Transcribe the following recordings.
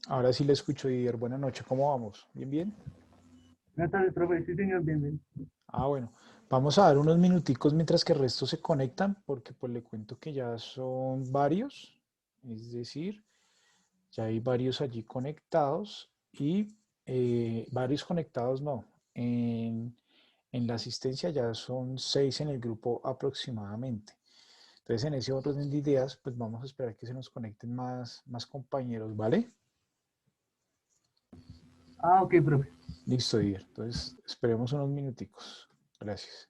Ahora sí le escucho, Didier. Buenas noches, ¿cómo vamos? ¿Bien, bien? Buenas tardes, profe. Sí, señor, bienvenido. Bueno, vamos a dar unos minuticos mientras que el resto se conectan, porque pues le cuento que ya son varios, es decir, ya hay varios allí conectados y varios conectados no. En la asistencia ya son 6 en el grupo aproximadamente. Entonces, en ese orden de ideas, pues vamos a esperar que se nos conecten más compañeros, ¿vale? Ah, ok, profe. Listo, Didier. Entonces, esperemos unos minuticos. Gracias.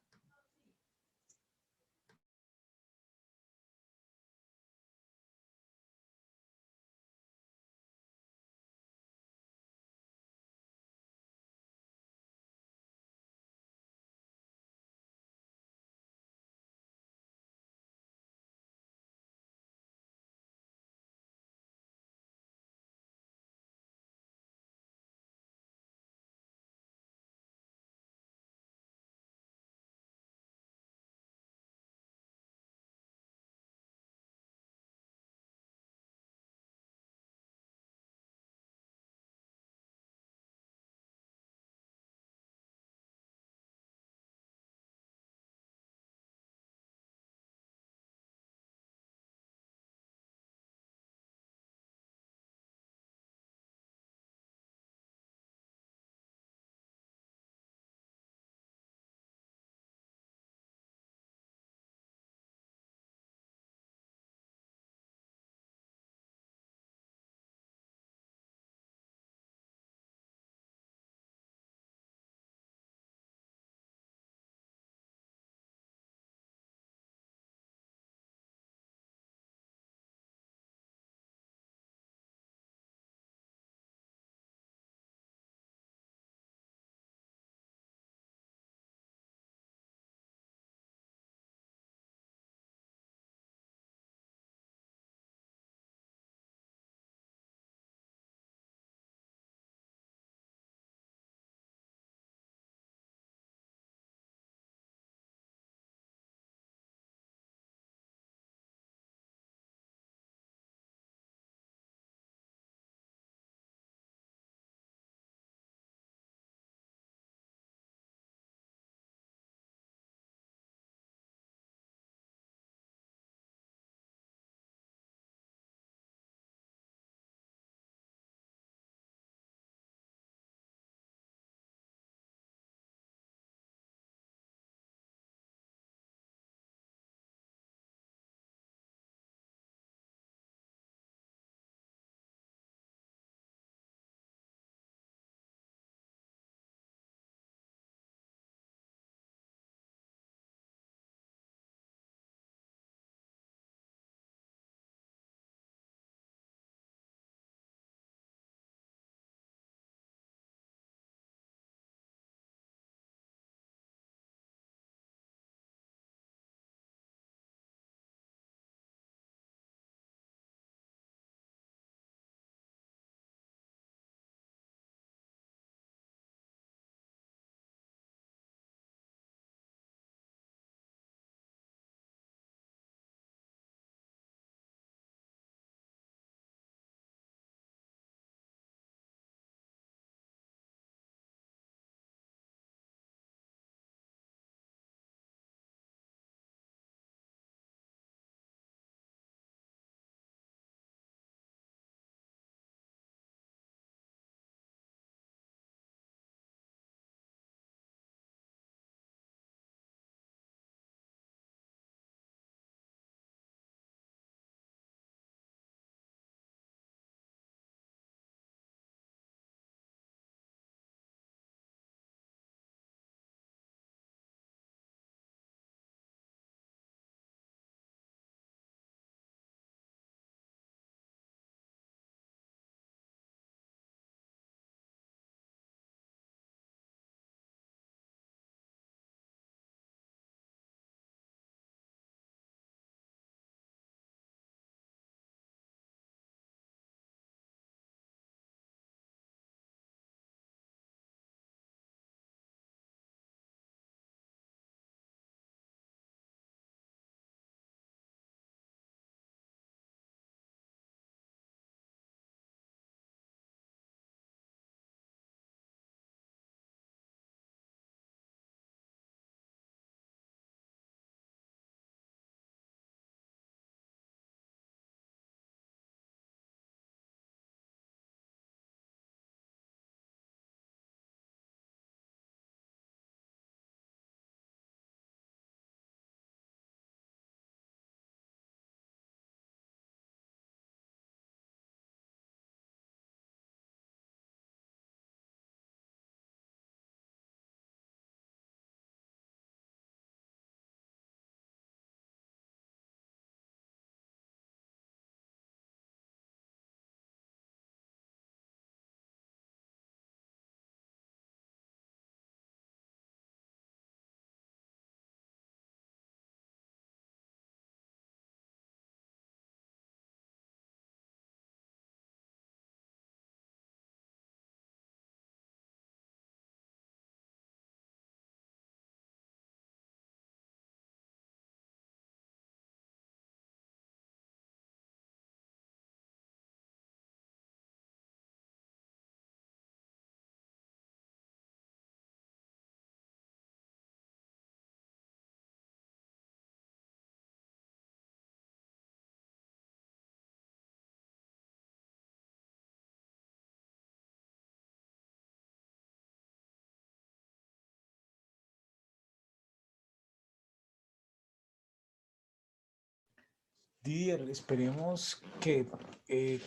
Didier, esperemos que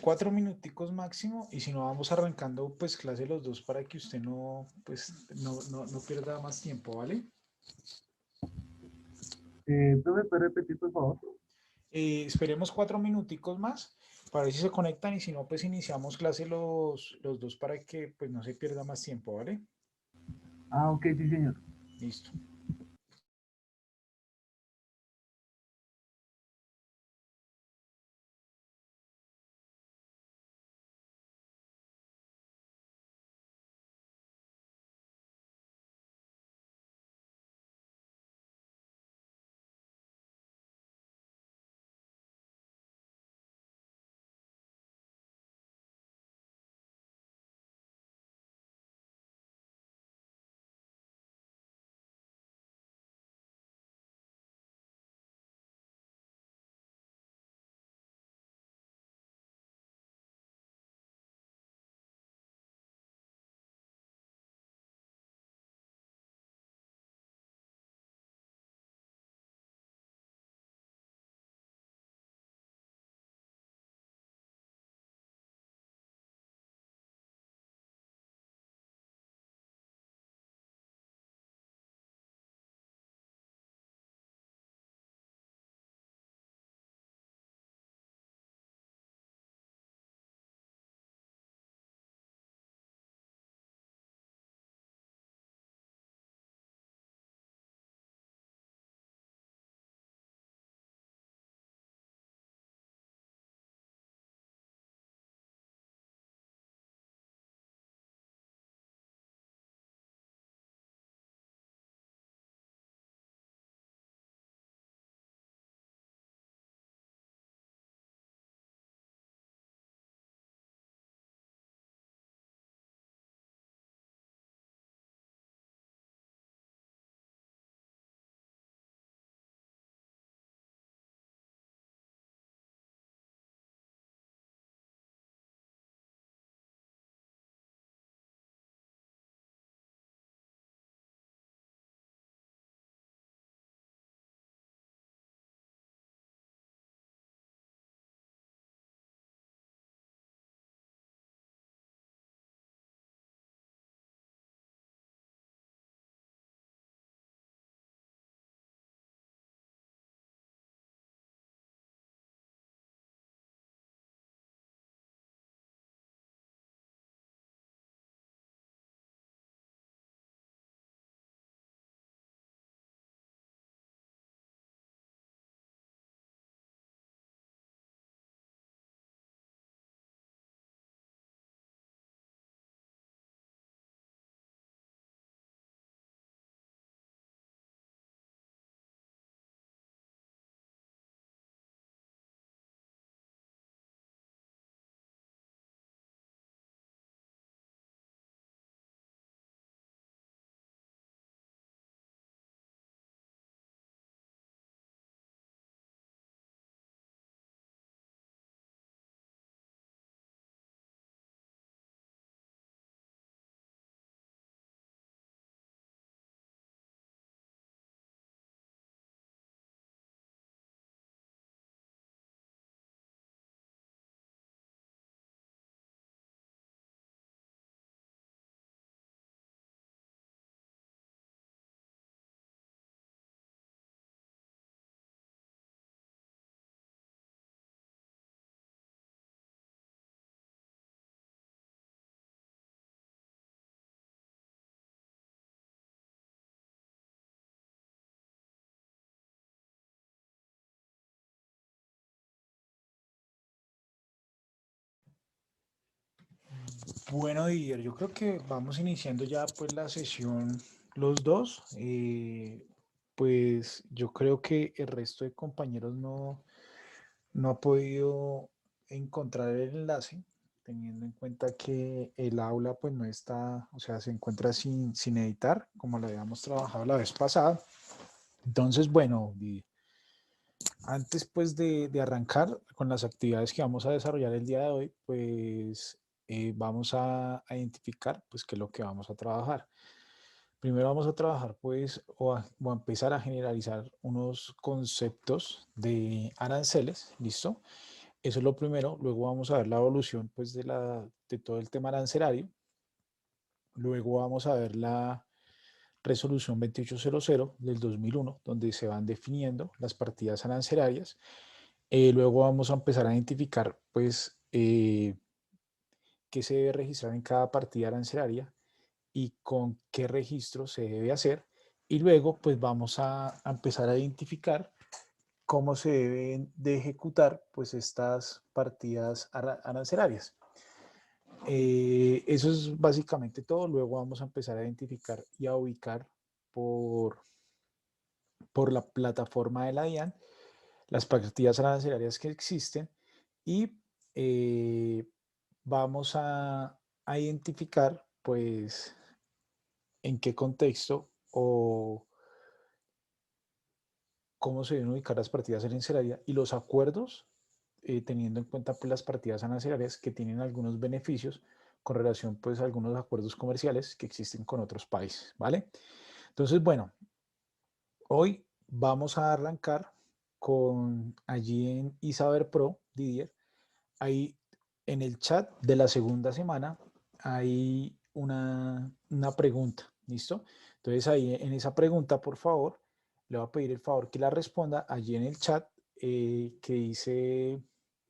4 minuticos máximo y si no vamos arrancando pues clase los dos para que usted no pues no pierda más tiempo, ¿vale? Profe, ¿puede repetir, por favor? Esperemos 4 minuticos más para ver si se conectan y si no pues iniciamos clase los dos para que pues no se pierda más tiempo, ¿vale? Ah, ok, sí, señor. Listo. Bueno, Didier, yo creo que vamos iniciando ya pues la sesión los dos. Pues yo creo que el resto de compañeros no ha podido encontrar el enlace, teniendo en cuenta que el aula pues no está, o sea, se encuentra sin editar, como lo habíamos trabajado la vez pasada. Entonces, bueno, antes pues de arrancar con las actividades que vamos a desarrollar el día de hoy, pues vamos a identificar pues qué es lo que vamos a trabajar. Primero vamos a trabajar, pues, o a empezar a generalizar unos conceptos de aranceles, ¿listo? Eso es lo primero. Luego vamos a ver la evolución, pues, de todo el tema arancelario. Luego vamos a ver la resolución 2800 del 2001, donde se van definiendo las partidas arancelarias. Luego vamos a empezar a identificar, pues, qué se debe registrar en cada partida arancelaria y con qué registro se debe hacer. Y luego, pues, vamos a empezar a identificar cómo se deben de ejecutar, pues, estas partidas arancelarias. Eso es básicamente todo. Luego vamos a empezar a identificar y a ubicar por, por la plataforma de la DIAN las partidas arancelarias que existen y vamos a identificar, pues, en qué contexto o cómo se deben ubicar las partidas arancelarias y los acuerdos, teniendo en cuenta, pues, las partidas arancelarias que tienen algunos beneficios con relación, pues, a algunos acuerdos comerciales que existen con otros países, ¿vale? Entonces, bueno, hoy vamos a arrancar con allí en Isaber Pro, Didier. Ahí en el chat de la segunda semana hay una pregunta, ¿listo? Entonces ahí en esa pregunta, por favor, le voy a pedir el favor que la responda allí en el chat, que dice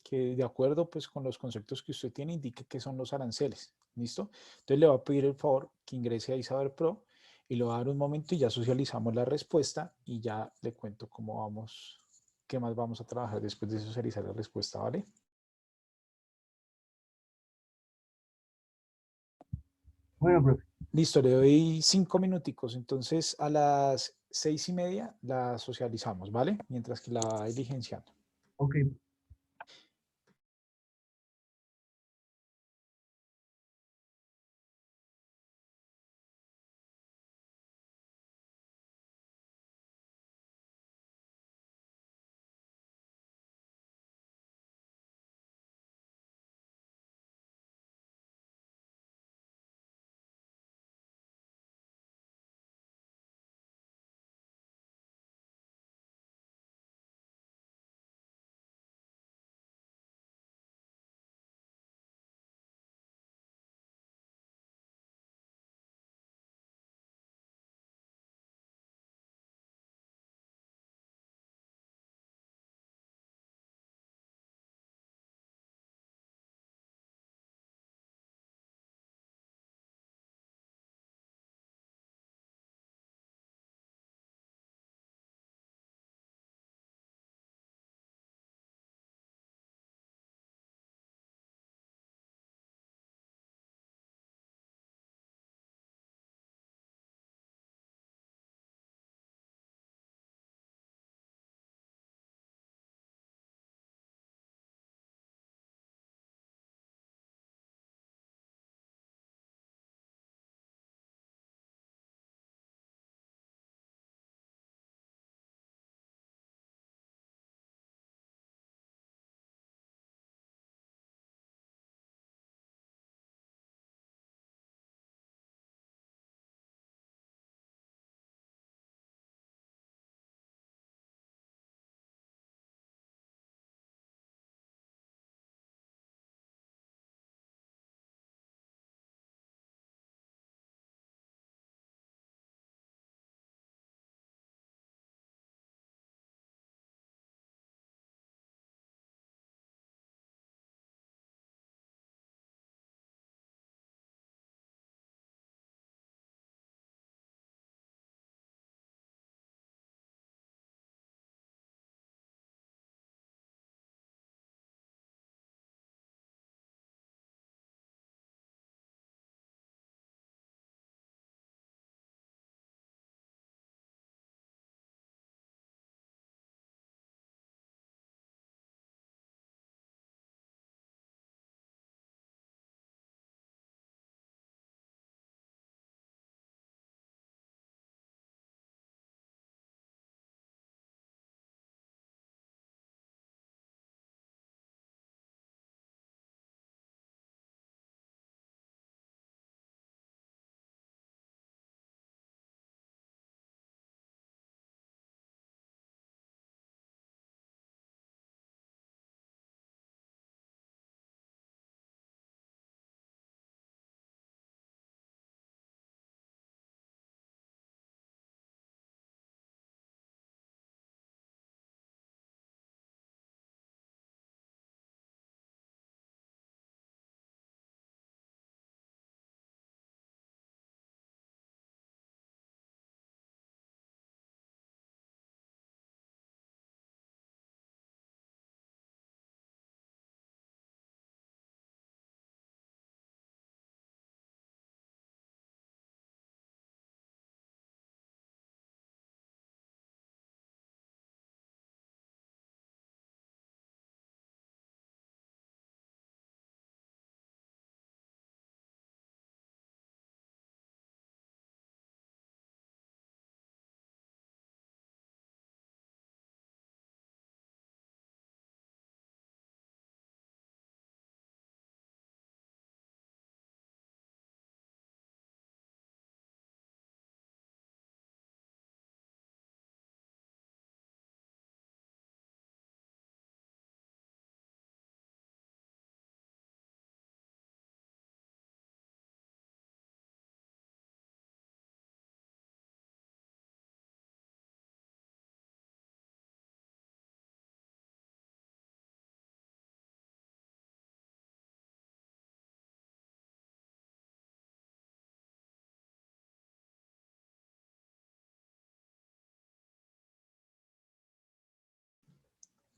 que de acuerdo, pues, con los conceptos que usted tiene, indique qué son los aranceles, ¿listo? Entonces le voy a pedir el favor que ingrese a Isaber Pro y le voy a dar un momento y ya socializamos la respuesta y ya le cuento cómo vamos, qué más vamos a trabajar después de socializar la respuesta, ¿vale? Bueno, profe. Listo, le doy 5 minuticos. Entonces a las 6:30 la socializamos, ¿vale? Mientras que la va diligenciando. Ok,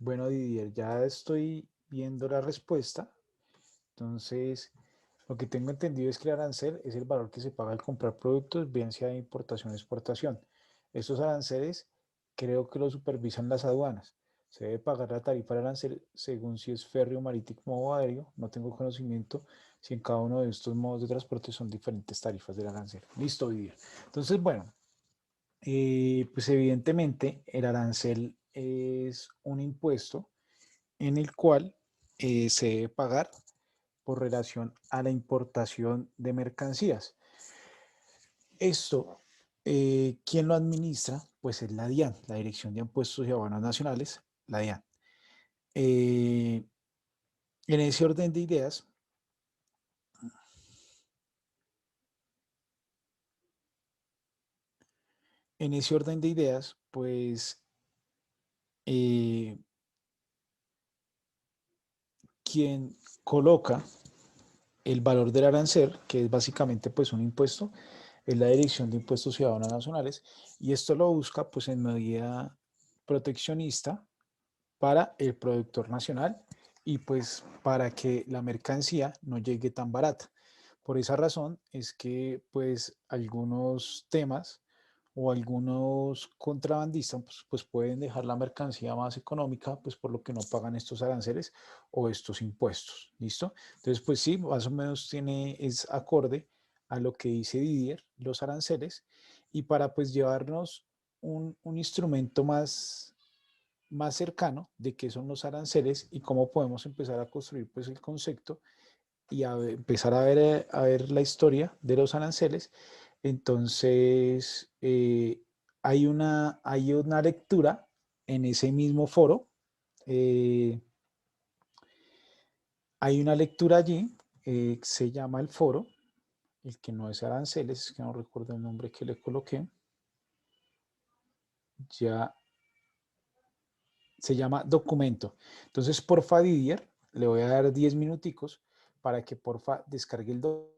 Bueno, Didier, ya estoy viendo la respuesta. Entonces, lo que tengo entendido es que el arancel es el valor que se paga al comprar productos, bien sea de importación o exportación. Estos aranceles creo que lo supervisan las aduanas. Se debe pagar la tarifa del arancel según si es férreo, marítimo o aéreo. No tengo conocimiento si en cada uno de estos modos de transporte son diferentes tarifas del arancel. Listo, Didier. Entonces, bueno, pues evidentemente el arancel es un impuesto en el cual se debe pagar por relación a la importación de mercancías. Esto, ¿quién lo administra? Pues es la DIAN, la Dirección de Impuestos y Aduanas Nacionales, la DIAN. Eh, en ese orden de ideas, pues eh, quien coloca el valor del arancel, que es básicamente pues un impuesto, es la Dirección de Impuestos y Aduanas Nacionales, y esto lo busca pues en medida proteccionista para el productor nacional y pues para que la mercancía no llegue tan barata. Por esa razón es que pues algunos temas o algunos contrabandistas pues pueden dejar la mercancía más económica pues por lo que no pagan estos aranceles o estos impuestos. ¿Listo? Entonces pues sí, más o menos es acorde a lo que dice Didier, los aranceles, y para pues llevarnos un instrumento más cercano de qué son los aranceles y cómo podemos empezar a construir pues el concepto y empezar a ver la historia de los aranceles. Entonces, hay una lectura en ese mismo foro, eh, hay una lectura allí, se llama el foro, el que no es aranceles, es que no recuerdo el nombre que le coloqué, ya se llama documento. Entonces, porfa, Didier, le voy a dar 10 minuticos para que porfa descargue el documento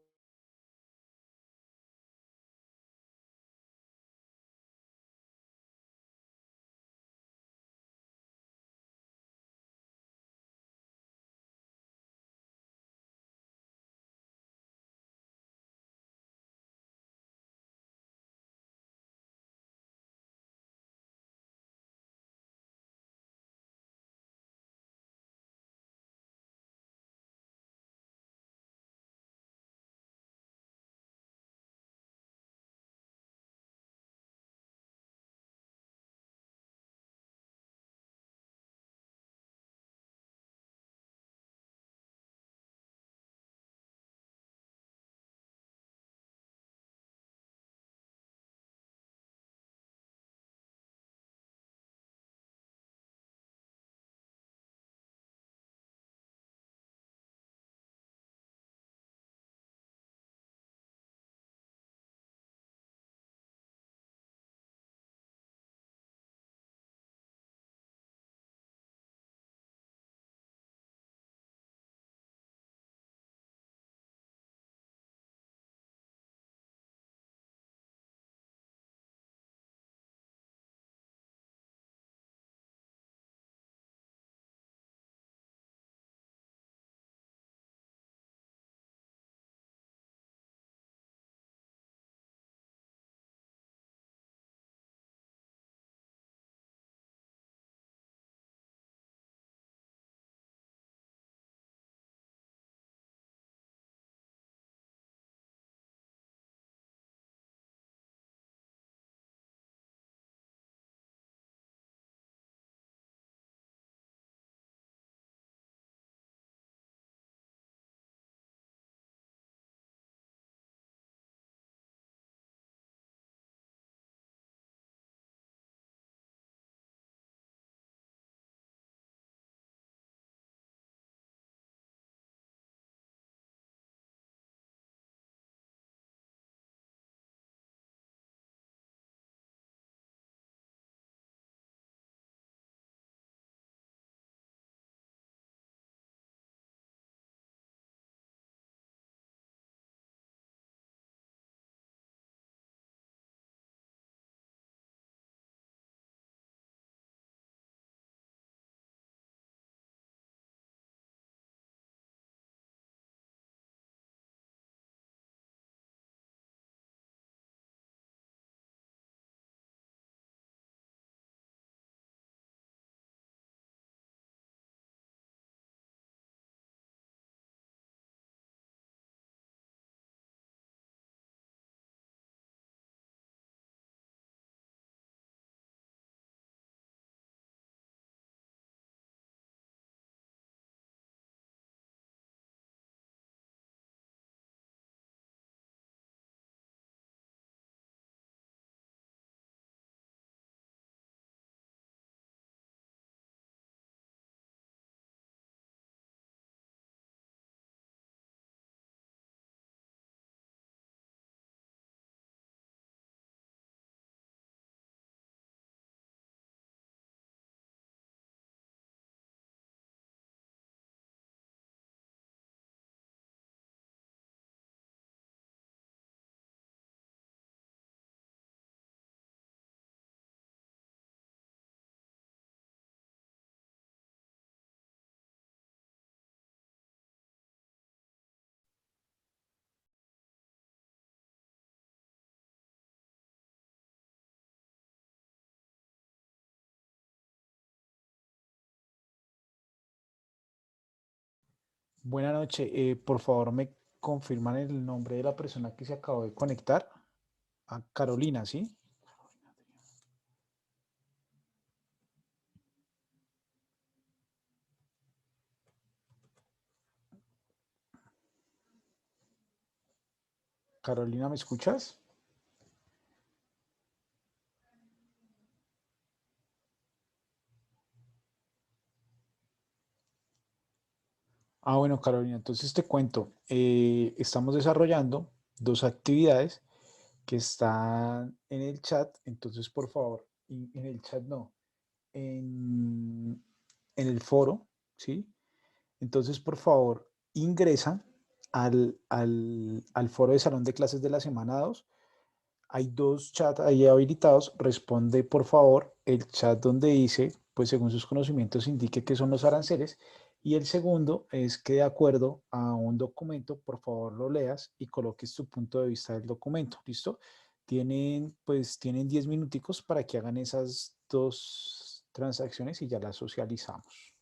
Buenas noches. Por favor, me confirman el nombre de la persona que se acabó de conectar. A Carolina, ¿sí? Carolina, ¿me escuchas? Bueno, Carolina, entonces te cuento. Estamos desarrollando dos actividades que están en el chat. Entonces, por favor, en el chat no, en, en el foro, ¿sí? Entonces, por favor, ingresa al foro de Salón de Clases de la semana 2. Hay dos chats ahí habilitados. Responde, por favor, el chat donde dice, pues según sus conocimientos, indique qué son los aranceles. Y el segundo es que de acuerdo a un documento, por favor lo leas y coloques tu punto de vista del documento. ¿Listo? Tienen 10 minuticos para que hagan esas dos transacciones y ya las socializamos.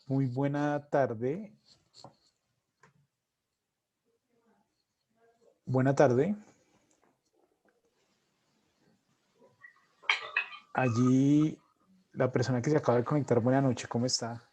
Muy buena tarde. Buena tarde. Allí, la persona que se acaba de conectar, buena noche, ¿cómo está?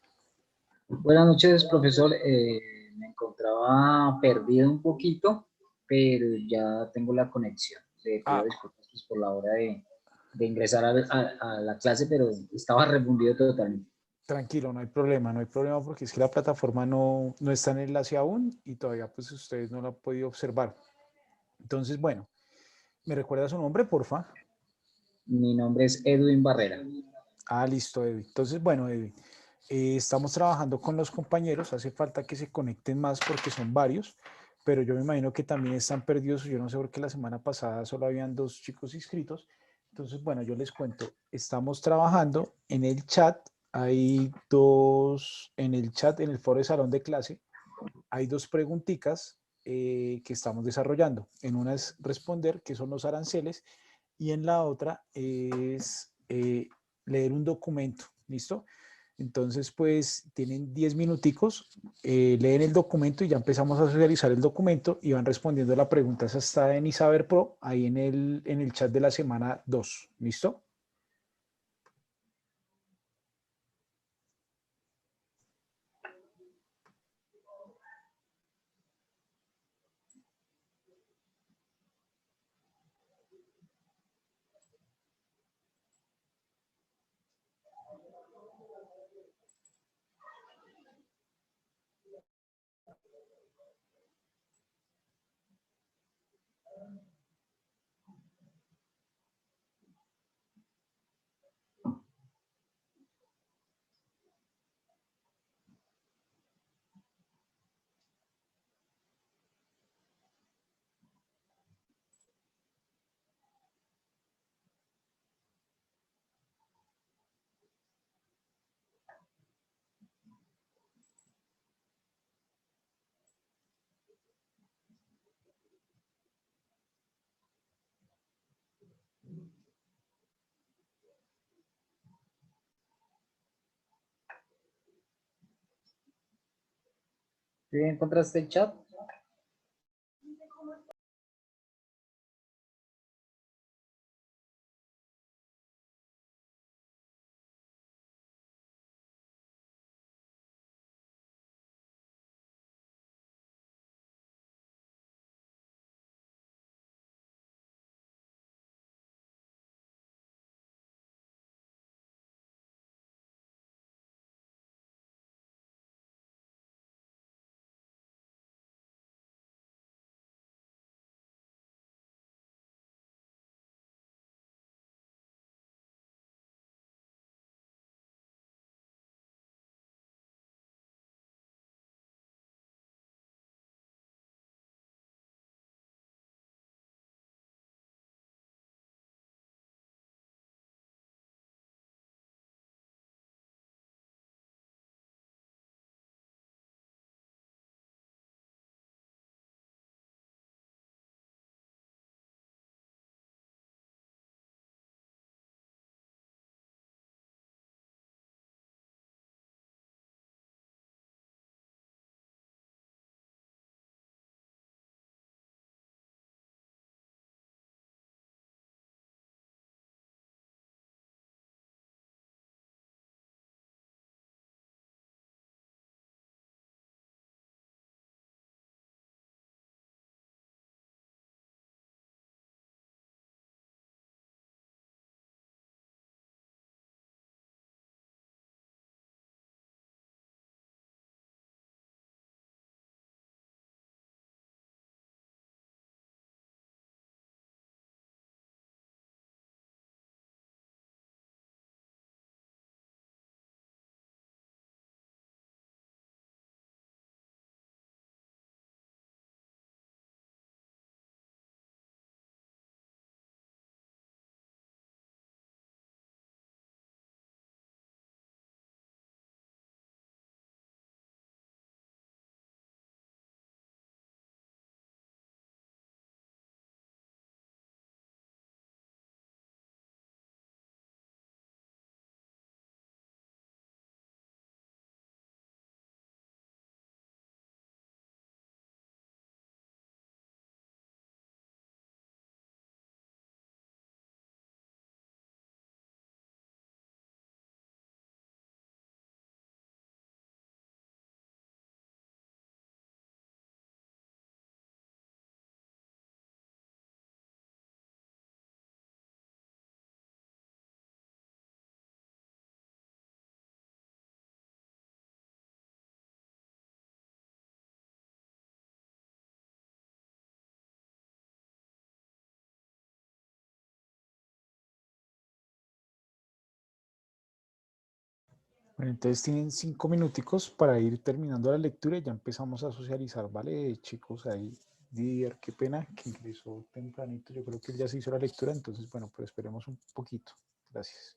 Buenas noches, profesor. Me encontraba perdido un poquito, pero ya tengo la conexión. Le pido Ah, disculpas pues, por la hora de ingresar a la clase, pero estaba refundido totalmente. tranquilo, no hay problema, no hay problema porque es que la plataforma no está en enlace aún y todavía pues ustedes no la han podido observar. Entonces, bueno, ¿me recuerda su nombre, porfa? Mi nombre es Edwin Barrera. Ah, listo, Edwin. Entonces, bueno, Edwin, estamos trabajando con los compañeros. Hace falta que se conecten más porque son varios, pero yo me imagino que también están perdidos. Yo no sé por qué la semana pasada solo habían 2 chicos inscritos. Entonces, bueno, yo les cuento. Estamos trabajando en el chat. Hay dos, en el chat, en el foro de salón de clase, hay 2 preguntitas que estamos desarrollando. En una es responder qué son los aranceles y en la otra es leer un documento. ¿Listo? Entonces, pues tienen 10 minuticos, leen el documento y ya empezamos a socializar el documento y van respondiendo la pregunta. Esa está en Isaber Pro, ahí en el chat de la semana 2. ¿Listo? ¿Sí encontraste el chat? Bueno, entonces tienen 5 minuticos para ir terminando la lectura y ya empezamos a socializar, ¿vale, chicos? Ahí, Didier, qué pena que ingresó tempranito. Yo creo que él ya se hizo la lectura, entonces, bueno, pero esperemos un poquito. Gracias.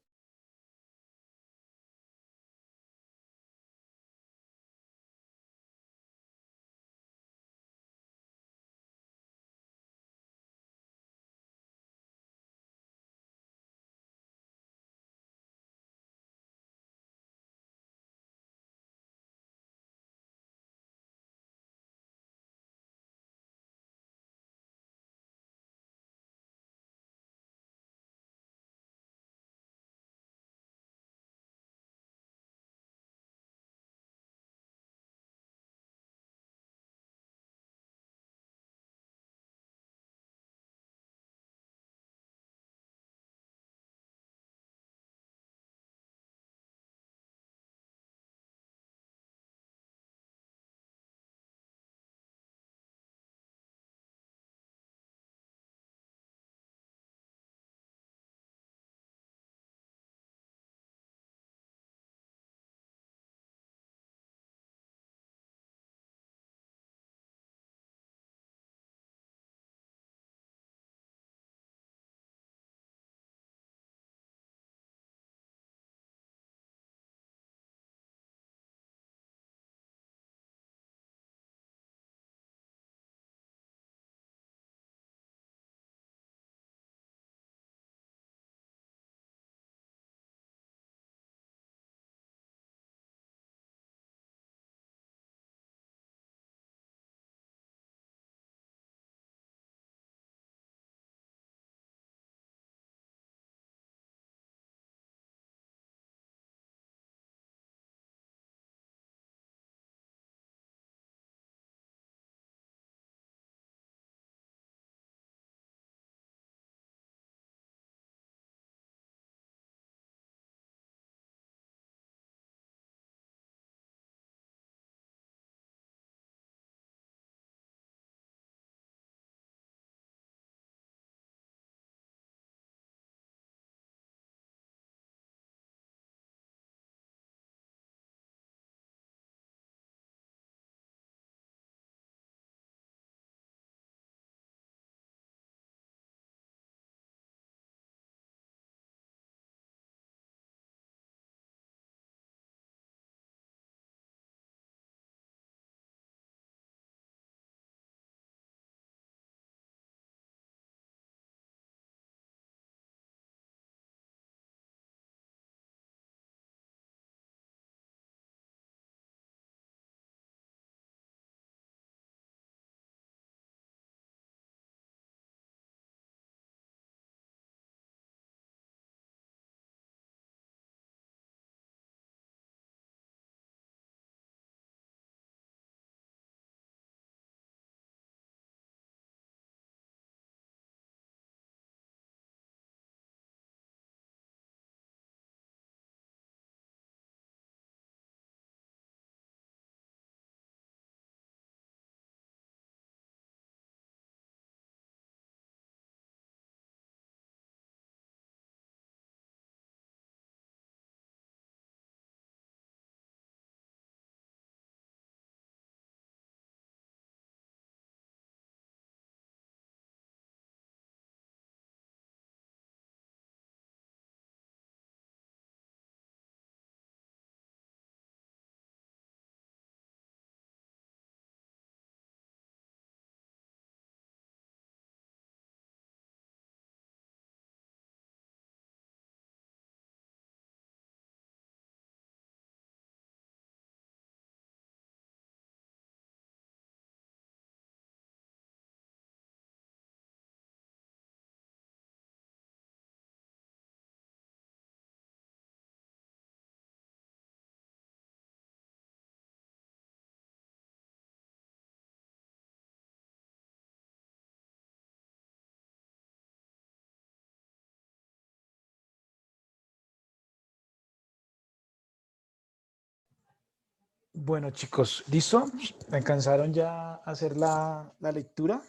Bueno, chicos, ¿listo? ¿Alcanzaron ya a hacer la lectura?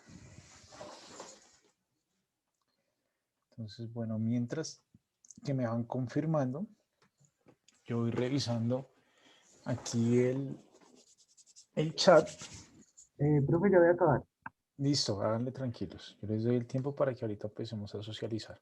Entonces, bueno, mientras que me van confirmando, Yo voy revisando aquí el chat. Profe, ya voy a acabar. Listo, háganle tranquilos. Yo les doy el tiempo para que ahorita empecemos a socializar.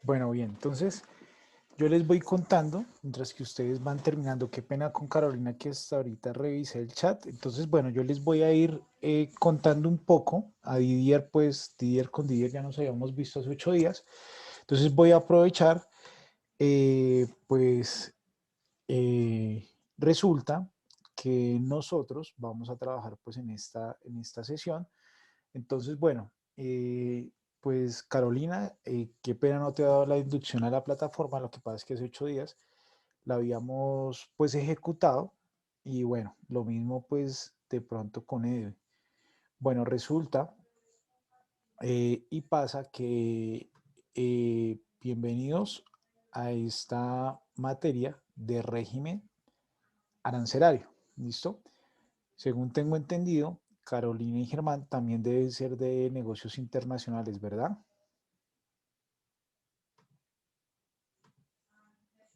Bueno, bien, entonces yo les voy contando mientras que ustedes van terminando. Qué pena con Carolina que hasta ahorita revisé el chat. Entonces, bueno, yo les voy a ir contando un poco. A Didier, pues Didier con Didier ya nos habíamos visto hace 8 días. Entonces voy a aprovechar, pues resulta que nosotros vamos a trabajar pues en esta sesión. Entonces, bueno, pues Carolina, qué pena no te he dado la inducción a la plataforma, lo que pasa es que hace 8 días la habíamos pues ejecutado y bueno, lo mismo pues de pronto con Ede. Bueno, resulta y pasa que bienvenidos a esta materia de régimen arancelario, ¿listo? Según tengo entendido, Carolina y Germán también deben ser de negocios internacionales, ¿verdad?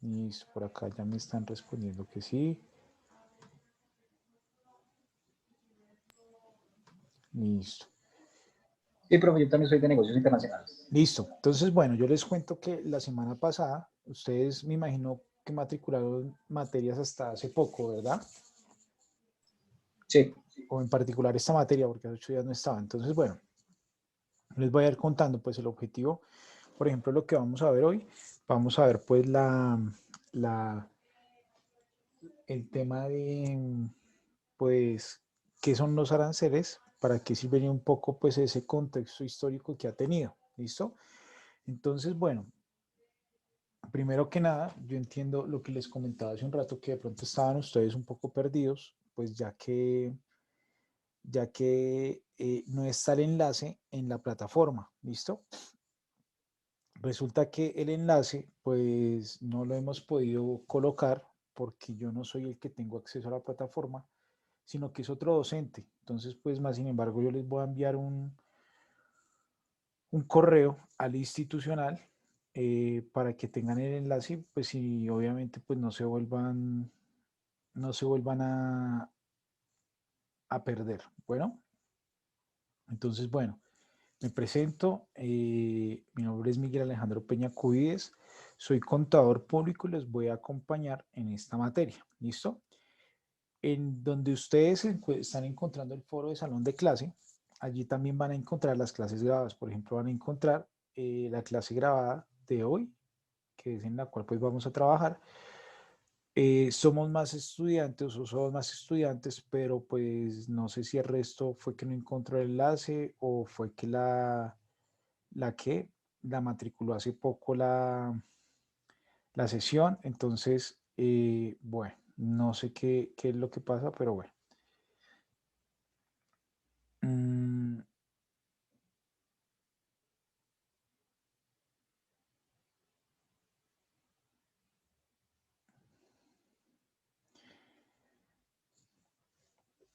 Listo, por acá ya me están respondiendo que sí. Listo. Sí, profe, yo también soy de negocios internacionales. Listo. Entonces, bueno, yo les cuento que la semana pasada, ustedes me imagino que matricularon materias hasta hace poco, ¿verdad? Sí. O en particular esta materia, porque hace 8 días no estaba. Entonces, bueno, les voy a ir contando pues el objetivo. Por ejemplo, lo que vamos a ver hoy, vamos a ver pues la, el tema de pues qué son los aranceles, para qué sirven un poco pues ese contexto histórico que ha tenido. ¿Listo? Entonces, bueno, primero que nada, yo entiendo lo que les comentaba hace un rato, que de pronto estaban ustedes un poco perdidos, pues ya que no está el enlace en la plataforma, ¿listo? Resulta que el enlace, pues no lo hemos podido colocar porque yo no soy el que tengo acceso a la plataforma, sino que es otro docente. Entonces, pues más sin embargo, yo les voy a enviar un correo al institucional para que tengan el enlace, pues y obviamente pues no se vuelvan a perder. Bueno, entonces bueno, me presento, mi nombre es Miguel Alejandro Peña Cubides, soy contador público y les voy a acompañar en esta materia. ¿Listo? En donde ustedes están encontrando el foro de salón de clase, allí también van a encontrar las clases grabadas. Por ejemplo, van a encontrar la clase grabada de hoy, que es en la cual pues vamos a trabajar. Somos más estudiantes o somos más estudiantes, pero pues no sé si el resto fue que no encontró el enlace o fue que la matriculó hace poco la sesión. Entonces, bueno, no sé qué es lo que pasa, pero bueno. Mm,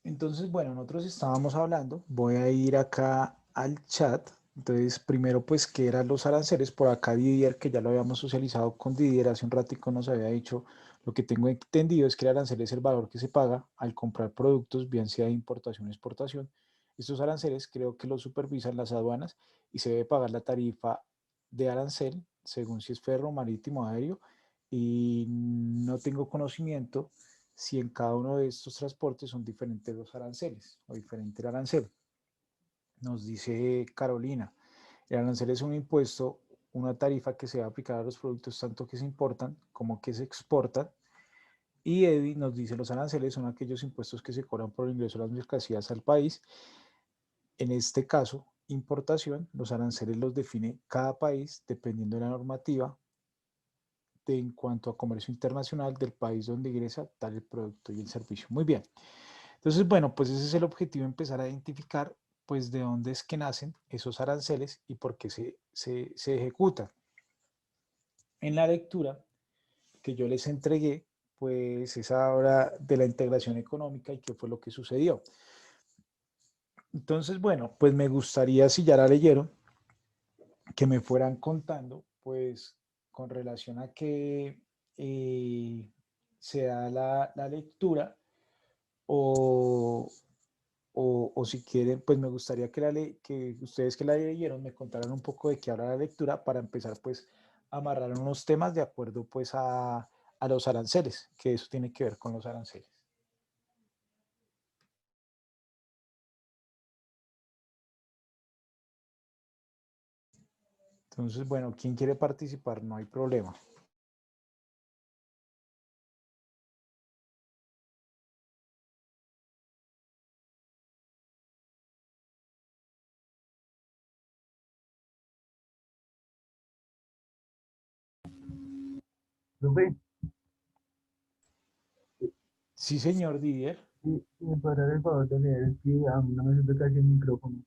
Entonces, bueno, nosotros estábamos hablando, voy a ir acá al chat. Entonces, primero, pues, ¿qué eran los aranceles? Por acá Didier, que ya lo habíamos socializado con Didier, hace un ratico nos había dicho, lo que tengo entendido es que el arancel es el valor que se paga al comprar productos, bien sea de importación o exportación. Estos aranceles creo que los supervisan las aduanas y se debe pagar la tarifa de arancel, según si es ferro, marítimo, aéreo, y no tengo conocimiento si en cada uno de estos transportes son diferentes los aranceles o diferente el arancel. Nos dice Carolina, el arancel es un impuesto, una tarifa que se va a aplicar a los productos tanto que se importan como que se exportan. Y Eddie nos dice, los aranceles son aquellos impuestos que se cobran por el ingreso de las mercancías al país. En este caso, importación, los aranceles los define cada país dependiendo de la normativa en cuanto a comercio internacional del país donde ingresa tal el producto y el servicio. Muy bien. Entonces, bueno, pues ese es el objetivo, empezar a identificar pues de dónde es que nacen esos aranceles y por qué se ejecutan. En la lectura que yo les entregué, pues esa hora de la integración económica y qué fue lo que sucedió. Entonces, bueno, pues me gustaría, si ya la leyeron, que me fueran contando, pues con relación a que se da la lectura o, o si quieren, pues me gustaría que ustedes que la leyeron me contaran un poco de qué habla la lectura para empezar pues a amarrar unos temas de acuerdo pues a los aranceles, que eso tiene que ver con los aranceles. Entonces, bueno, ¿quién quiere participar? No hay problema. Profe, Sí, señor Didier. si me podrá hacer el favor de leer, es que a mí no me sirve casi el micrófono.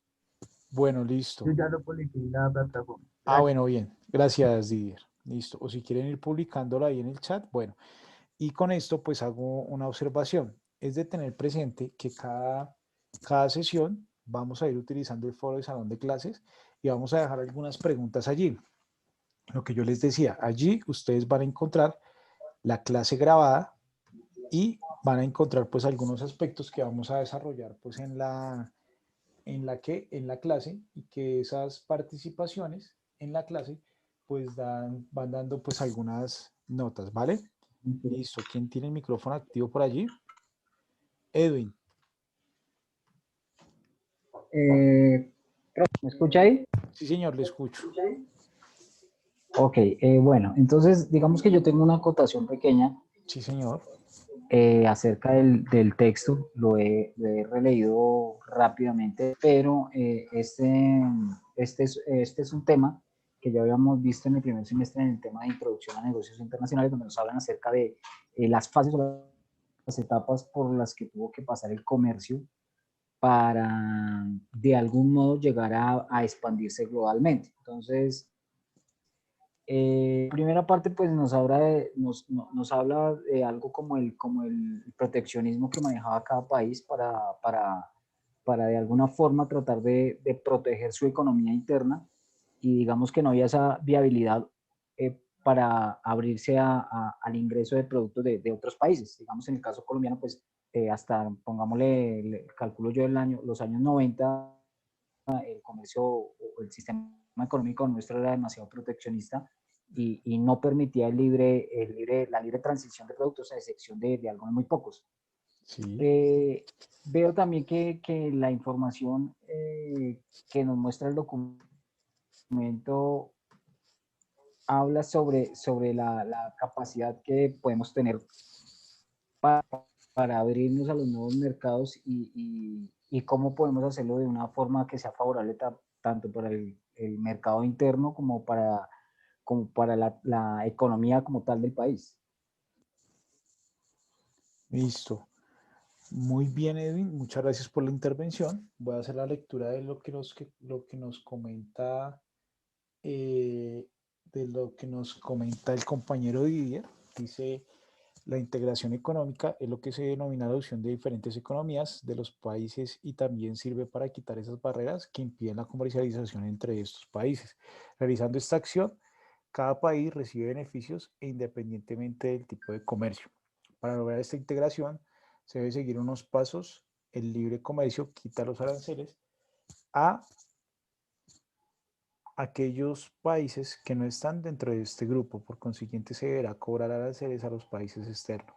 Bueno, Yo listo. ya lo publiqué en la plataforma. Ah, Gracias. bueno, bien. Gracias, Didier. Listo. O si quieren ir publicándolo ahí en el chat, bueno. Y con esto, pues hago una observación. Es de tener presente que cada sesión vamos a ir utilizando el foro de salón de clases y vamos a dejar algunas preguntas allí. Lo que yo les decía, allí ustedes van a encontrar la clase grabada y van a encontrar pues algunos aspectos que vamos a desarrollar pues en la clase, y que esas participaciones en la clase pues van dando pues algunas notas, ¿vale? Listo. ¿Quién tiene el micrófono activo por allí? Edwin. Profe, ¿me escucha ahí? Sí, señor, le escucho. Ok, bueno, entonces digamos que yo tengo una acotación pequeña Sí, señor. acerca del texto, lo he releído rápidamente, pero este es un tema que ya habíamos visto en el primer semestre en el tema de introducción a negocios internacionales, donde nos hablan acerca de las fases o las etapas por las que tuvo que pasar el comercio para de algún modo llegar a expandirse globalmente. Entonces, primera parte, pues nos habla de algo como el proteccionismo que manejaba cada país para de alguna forma tratar de proteger su economía interna, y digamos que no había esa viabilidad para abrirse al ingreso de productos de otros países. Digamos, en el caso colombiano, pues hasta, pongámosle, calculo yo los años 90, el comercio o el sistema económico nuestro era demasiado proteccionista y no permitía la libre transición de productos, a excepción de algunos muy pocos. Sí. Veo también que la información que nos muestra el documento habla sobre la capacidad que podemos tener para, para abrirnos a los nuevos mercados y cómo podemos hacerlo de una forma que sea favorable tanto para el mercado interno como para la economía como tal del país. Listo. Muy bien, Edwin. Muchas gracias por la intervención. Voy a hacer la lectura de lo que nos comenta, eh, de lo que nos comenta el compañero Didier. Dice: la integración económica es lo que se denomina la adopción de diferentes economías de los países, y también sirve para quitar esas barreras que impiden la comercialización entre estos países. Realizando esta acción, cada país recibe beneficios e independientemente del tipo de comercio. Para lograr esta integración, se debe seguir unos pasos. El libre comercio quita los aranceles a aquellos países que no están dentro de este grupo. Por consiguiente, se deberá cobrar aranceles a los países externos.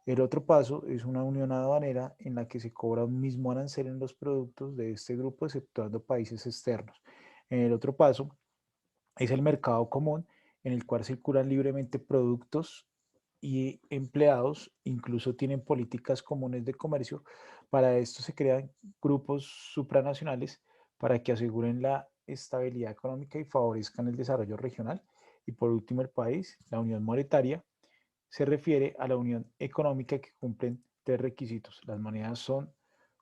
El otro paso es una unión aduanera en la que se cobra un mismo arancel en los productos de este grupo, exceptuando países externos. El otro paso es el mercado común, en el cual circulan libremente productos y empleados, incluso tienen políticas comunes de comercio. Para esto se crean grupos supranacionales para que aseguren la estabilidad económica y favorezcan el desarrollo regional. Y por último, el país, la unión monetaria, se refiere a la unión económica que cumplen tres requisitos. Las monedas son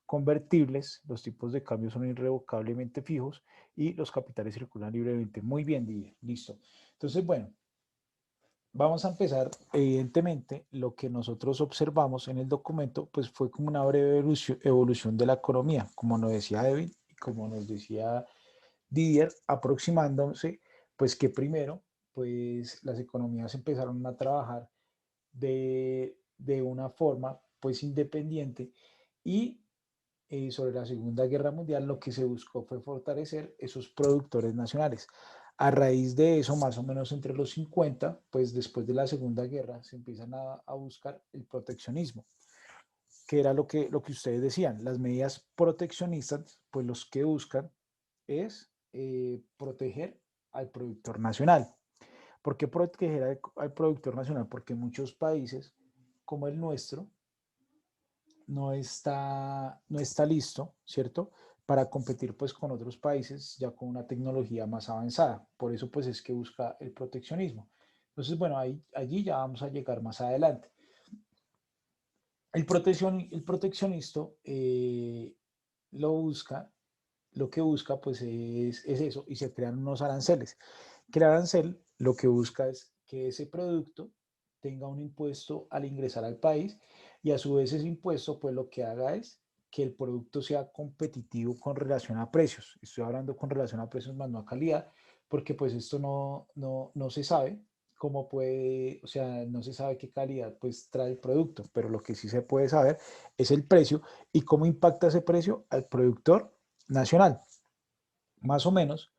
convertibles, los tipos de cambio son irrevocablemente fijos y los capitales circulan libremente. Muy bien, Didier. Listo. Entonces, bueno, vamos a empezar. Evidentemente, lo que nosotros observamos en el documento, pues fue como una breve evolución de la economía, como nos decía Edwin y como nos decía Didier, aproximándose, pues que primero, pues las economías empezaron a trabajar de una forma pues independiente, y sobre la Segunda Guerra Mundial lo que se buscó fue fortalecer esos productores nacionales. A raíz de eso, más o menos entre los 50, pues después de la Segunda Guerra, se empiezan a buscar el proteccionismo, que era lo que ustedes decían. Las medidas proteccionistas, pues los que buscan es proteger al productor nacional. ¿Por qué proteger al productor nacional? Porque muchos países, como el nuestro, no está listo, ¿cierto? Para competir pues con otros países ya con una tecnología más avanzada. Por eso pues es que busca el proteccionismo. Entonces, bueno, allí ya vamos a llegar más adelante. El proteccionista lo busca, lo que busca pues es eso, y se crean unos aranceles. Que el arancel lo que busca es que ese producto tenga un impuesto al ingresar al país, y a su vez ese impuesto pues lo que haga es que el producto sea competitivo con relación a precios. Estoy hablando con relación a precios más no a calidad, porque pues esto no se sabe cómo puede, o sea, no se sabe qué calidad pues trae el producto, pero lo que sí se puede saber es el precio y cómo impacta ese precio al productor nacional. Más o menos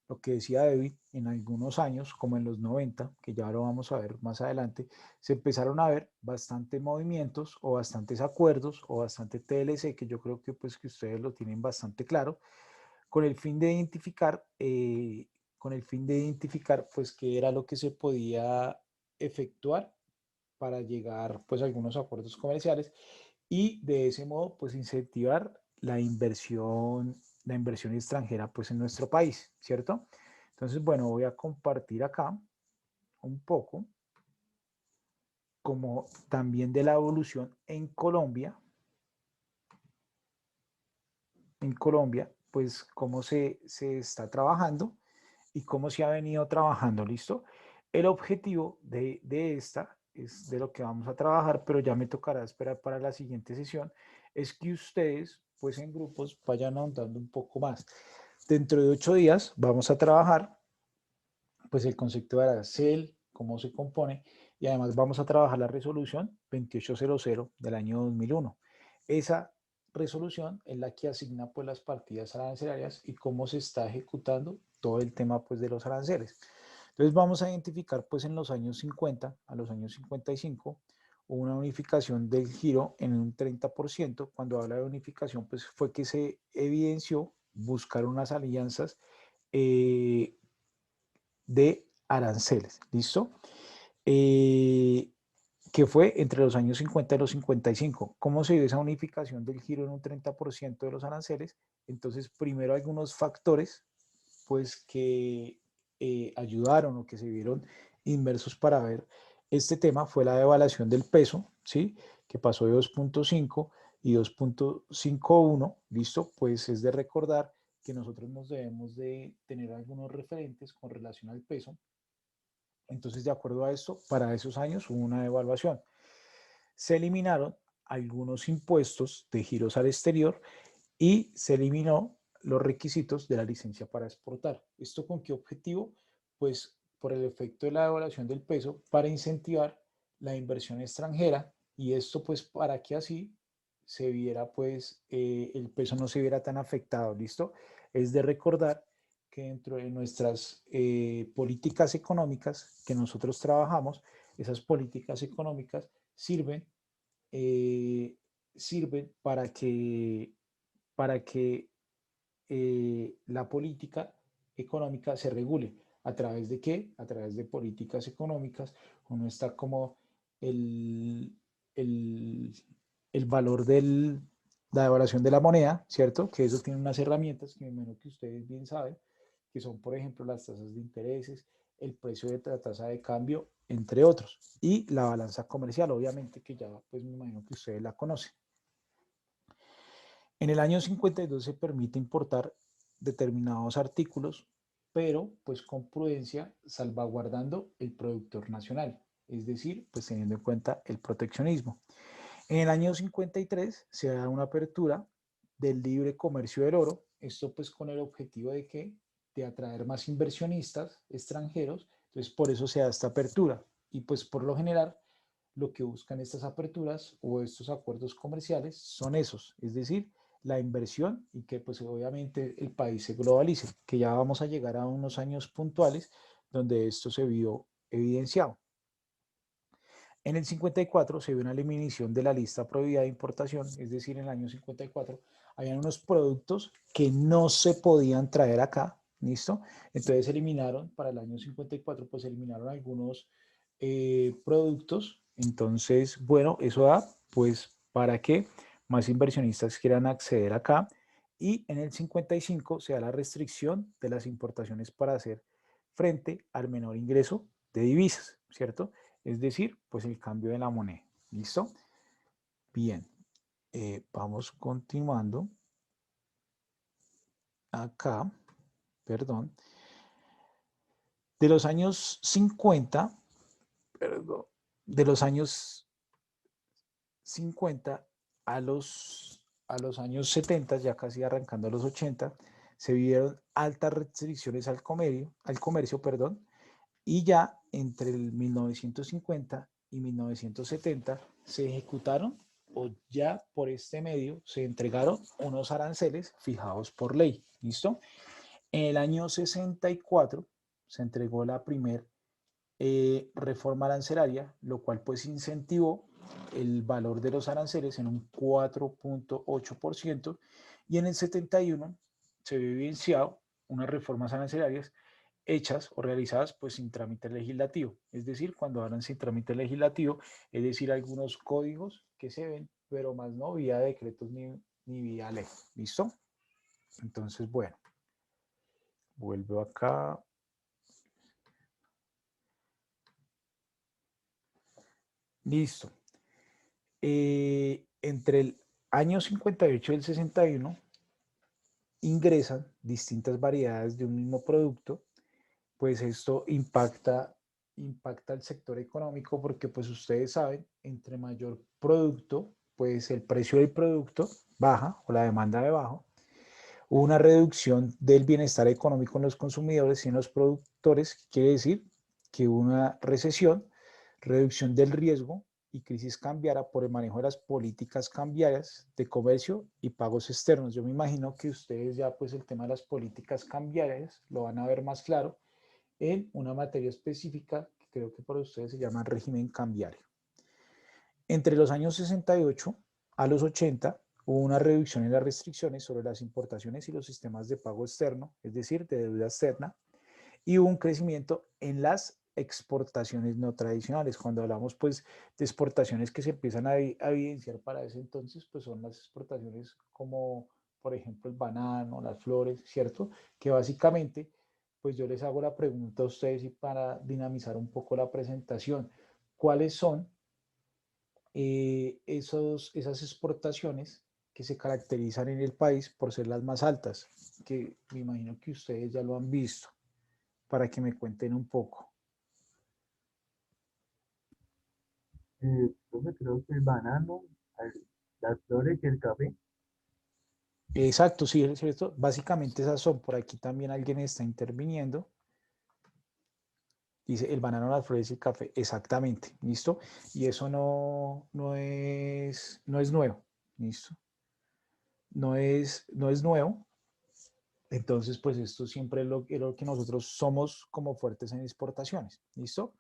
lo que decía David, en algunos años, como en los 90, que ya lo vamos a ver más adelante, se empezaron a ver bastantes movimientos o bastantes acuerdos o bastante TLC, que yo creo que pues que ustedes lo tienen bastante claro, con el fin de identificar, pues qué era lo que se podía efectuar para llegar pues a algunos acuerdos comerciales y de ese modo pues incentivar la inversión extranjera pues en nuestro país, ¿cierto? Entonces, bueno, voy a compartir acá un poco como también de la evolución en Colombia, pues cómo se está trabajando y cómo se ha venido trabajando, ¿listo? El objetivo de esta es de lo que vamos a trabajar, pero ya me tocará esperar para la siguiente sesión, es que ustedes, pues en grupos, vayan ahondando un poco más. Dentro de 8 días vamos a trabajar, pues el concepto de arancel, cómo se compone, y además vamos a trabajar la resolución 2800 del año 2001. Esa resolución es la que asigna pues las partidas arancelarias y cómo se está ejecutando todo el tema pues de los aranceles. Entonces vamos a identificar pues en los años 50 a los años 55 una unificación del giro en un 30%. Cuando habla de unificación pues fue que se evidenció buscar unas alianzas de aranceles, ¿listo? Eh, que fue entre los años 50 y los 55. ¿Cómo se dio esa unificación del giro en un 30% de los aranceles? Entonces, primero algunos factores, pues que ayudaron o que se vieron inmersos para ver este tema fue la devaluación del peso, ¿sí? Que pasó de 2.5 y 2.51, ¿listo? Pues es de recordar que nosotros nos debemos de tener algunos referentes con relación al peso. Entonces, de acuerdo a esto, para esos años hubo una devaluación. Se eliminaron algunos impuestos de giros al exterior y se eliminó los requisitos de la licencia para exportar. ¿Esto con qué objetivo? Pues por el efecto de la devaluación del peso para incentivar la inversión extranjera y esto pues para que así se viera pues el peso no se viera tan afectado, ¿listo? Es de recordar que dentro de nuestras políticas económicas que nosotros trabajamos, esas políticas económicas sirven, eh, sirven para que la política económica se regule. ¿A través de qué? A través de políticas económicas. Uno está como el, el, el valor de la devaluación de la moneda, ¿cierto? Que eso tiene unas herramientas que me imagino que ustedes bien saben, que son, por ejemplo, las tasas de intereses, el precio de la tasa de cambio, entre otros. Y la balanza comercial, obviamente, que ya pues me imagino que ustedes la conocen. En el año 52 se permite importar determinados artículos, pero pues con prudencia, salvaguardando el productor nacional, es decir, pues teniendo en cuenta el proteccionismo. En el año 53 se da una apertura del libre comercio del oro, esto pues con el objetivo de que de atraer más inversionistas extranjeros, entonces por eso se da esta apertura y pues por lo general lo que buscan estas aperturas o estos acuerdos comerciales son esos, es decir, la inversión y que pues obviamente el país se globalice, que ya vamos a llegar a unos años puntuales donde esto se vio evidenciado. En el 54 se vio una eliminación de la lista prohibida de importación, es decir, en el año 54 habían unos productos que no se podían traer acá, ¿listo? Entonces eliminaron, para el año 54, pues eliminaron algunos productos. Entonces, bueno, eso da pues para que más inversionistas quieran acceder acá. Y en el 55 se da la restricción de las importaciones para hacer frente al menor ingreso de divisas, ¿cierto? Es decir, pues el cambio de la moneda. ¿Listo? Bien, vamos continuando. Acá, perdón. De los años 50, perdón, de los años 50 a los años 70, ya casi arrancando a los 80, se vieron altas restricciones al comercio, perdón, y ya entre el 1950 y 1970 se ejecutaron o ya por este medio se entregaron unos aranceles fijados por ley. ¿Listo? En el año 64 se entregó la primera reforma arancelaria, lo cual pues incentivó el valor de los aranceles en un 4.8%, y en el 71 se vio evidenciado unas reformas arancelarias hechas o realizadas pues sin trámite legislativo, es decir, cuando hablan sin trámite legislativo, es decir, algunos códigos que se ven, pero más no vía decretos ni vía ley. ¿Listo? Entonces, bueno, vuelvo acá. Listo. Entre el año 58 y el 61 ingresan distintas variedades de un mismo producto, pues esto impacta al sector económico porque pues ustedes saben, entre mayor producto, pues el precio del producto baja o la demanda de bajo, hubo una reducción del bienestar económico en los consumidores y en los productores, quiere decir que hubo una recesión, reducción del riesgo y crisis cambiaria por el manejo de las políticas cambiarias de comercio y pagos externos. Yo me imagino que ustedes ya pues el tema de las políticas cambiarias lo van a ver más claro en una materia específica que creo que para ustedes se llama régimen cambiario. Entre los años 68 a los 80 hubo una reducción en las restricciones sobre las importaciones y los sistemas de pago externo, es decir, de deuda externa, y hubo un crecimiento en las exportaciones no tradicionales. Cuando hablamos pues de exportaciones que se empiezan a evidenciar para ese entonces, pues son las exportaciones como por ejemplo el banano, las flores, ¿cierto? Que básicamente pues yo les hago la pregunta a ustedes y para dinamizar un poco la presentación, ¿cuáles son esas exportaciones que se caracterizan en el país por ser las más altas? Que me imagino que ustedes ya lo han visto, para que me cuenten un poco. Profe, creo que el banano, las flores y el café. Exacto, sí, es cierto. Básicamente esas son. Por aquí también alguien está interviniendo. Dice el banano, las flores y el café. Exactamente, ¿listo? Y eso no es nuevo, ¿listo? No es nuevo. Entonces, pues esto siempre es lo que nosotros somos como fuertes en exportaciones, ¿listo?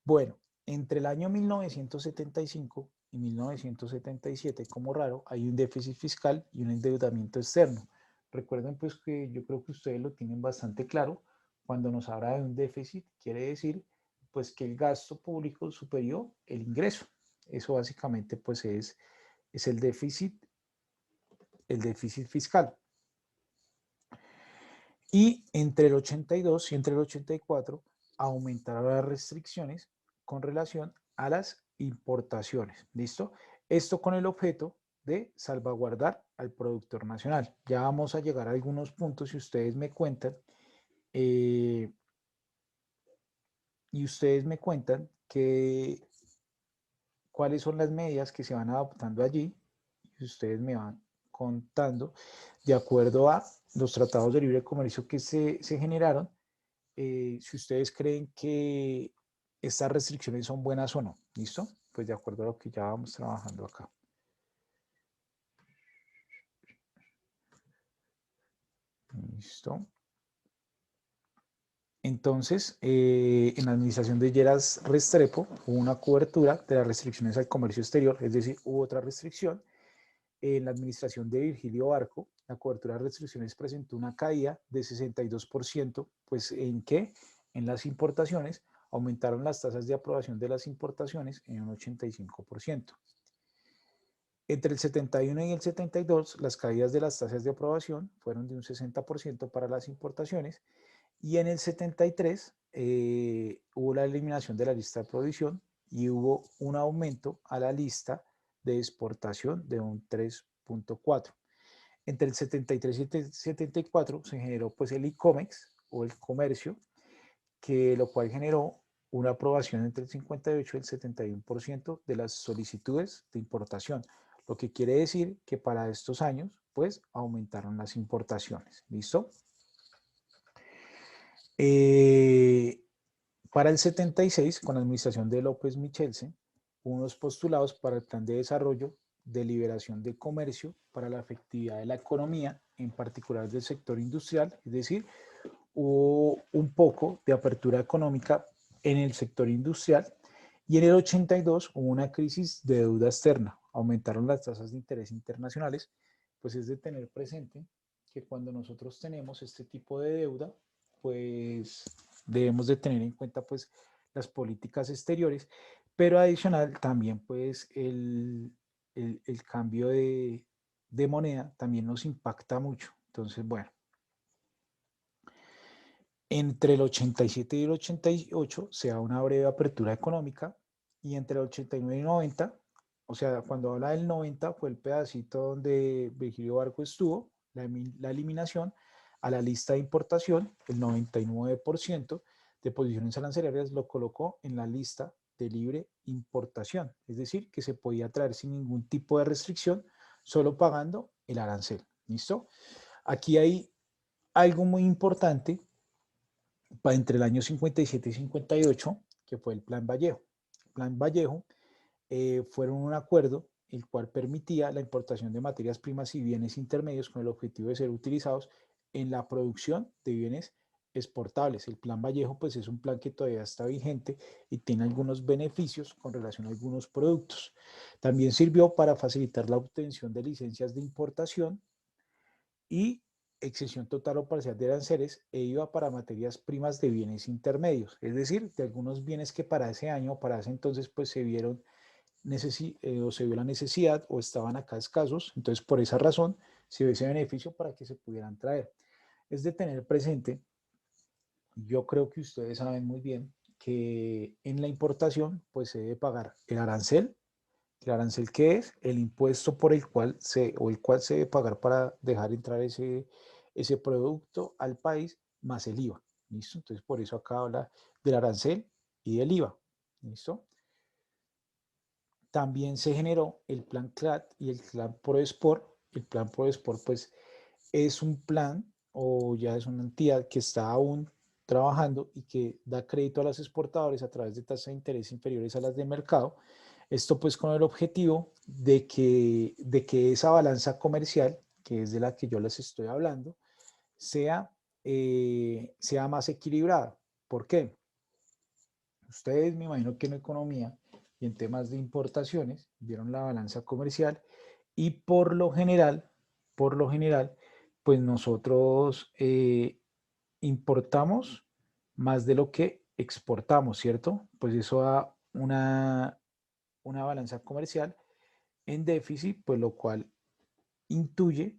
Bueno, entre el año 1975 y 1977, como raro, hay un déficit fiscal y un endeudamiento externo. Recuerden pues que yo creo que ustedes lo tienen bastante claro. Cuando nos habla de un déficit, quiere decir pues que el gasto público superior el ingreso. Eso básicamente pues es el déficit fiscal. Y entre el 82 y entre el 84 aumentaron las restricciones con relación a las importaciones. ¿Listo? Esto con el objeto de salvaguardar al productor nacional. Ya vamos a llegar a algunos puntos si ustedes me cuentan. eh, y ustedes me cuentan cuáles son las medidas que se van adoptando allí. Y ustedes me van contando de acuerdo a los tratados de libre comercio que se generaron, si ustedes creen que estas restricciones son buenas o no. ¿Listo? Pues de acuerdo a lo que ya vamos trabajando acá. ¿Listo? Entonces, en la administración de Lleras Restrepo hubo una cobertura de las restricciones al comercio exterior, es decir, hubo otra restricción. En la administración de Virgilio Barco, la cobertura de restricciones presentó una caída de 62%, pues ¿en qué? En las importaciones aumentaron las tasas de aprobación de las importaciones en un 85%. Entre el 71 y el 72, las caídas de las tasas de aprobación fueron de un 60% para las importaciones, y en el 73 hubo la eliminación de la lista de provisión y hubo un aumento a la lista de exportación de un 3.4. Entre el 73 y el 74 se generó pues el e-comex o el comercio, que lo cual generó una aprobación entre el 58 y el 71% de las solicitudes de importación, lo que quiere decir que para estos años pues aumentaron las importaciones. ¿Listo? Para el 76, con la administración de López Michelsen, hubo unos postulados para el plan de desarrollo de liberación de comercio para la efectividad de la economía, en particular del sector industrial, es decir, hubo un poco de apertura económica en el sector industrial y en el 82 hubo una crisis de deuda externa, aumentaron las tasas de interés internacionales, pues es de tener presente que cuando nosotros tenemos este tipo de deuda, pues debemos de tener en cuenta pues las políticas exteriores, pero adicional también pues el cambio de moneda también nos impacta mucho. Entonces, bueno, entre el 87 y el 88 se da una breve apertura económica y entre el 89 y 90, o sea, cuando habla del 90 fue el pedacito donde Virgilio Barco estuvo, la eliminación a la lista de importación, el 99% de posiciones arancelarias lo colocó en la lista de libre importación, es decir, que se podía traer sin ningún tipo de restricción, solo pagando el arancel. ¿Listo? Aquí hay algo muy importante entre el año 57 y 58, que fue el Plan Vallejo. El Plan Vallejo fueron un acuerdo el cual permitía la importación de materias primas y bienes intermedios con el objetivo de ser utilizados en la producción de bienes exportables. El Plan Vallejo pues es un plan que todavía está vigente y tiene algunos beneficios con relación a algunos productos. También sirvió para facilitar la obtención de licencias de importación y exención total o parcial de aranceles e IVA para materias primas de bienes intermedios, es decir, de algunos bienes que para ese año, para ese entonces, pues se vieron o se vio la necesidad o estaban acá escasos, entonces por esa razón se dio ese beneficio para que se pudieran traer. Es de tener presente, yo creo que ustedes saben muy bien que en la importación pues se debe pagar el arancel que es el impuesto por el cual el cual se debe pagar para dejar entrar ese producto al país, más el IVA. ¿Listo? Entonces, por eso acá habla del arancel y del IVA. ¿Listo? También se generó el plan CLAD y el plan ProExport. El plan ProExport, pues, es un plan o ya es una entidad que está aún trabajando y que da crédito a los exportadores a través de tasas de interés inferiores a las de mercado. Esto pues con el objetivo de que esa balanza comercial, que es de la que yo les estoy hablando, sea más equilibrada. ¿Por qué? Ustedes me imagino que en economía y en temas de importaciones vieron la balanza comercial y por lo general, pues nosotros importamos más de lo que exportamos, ¿cierto? Pues eso da una balanza comercial en déficit, pues lo cual intuye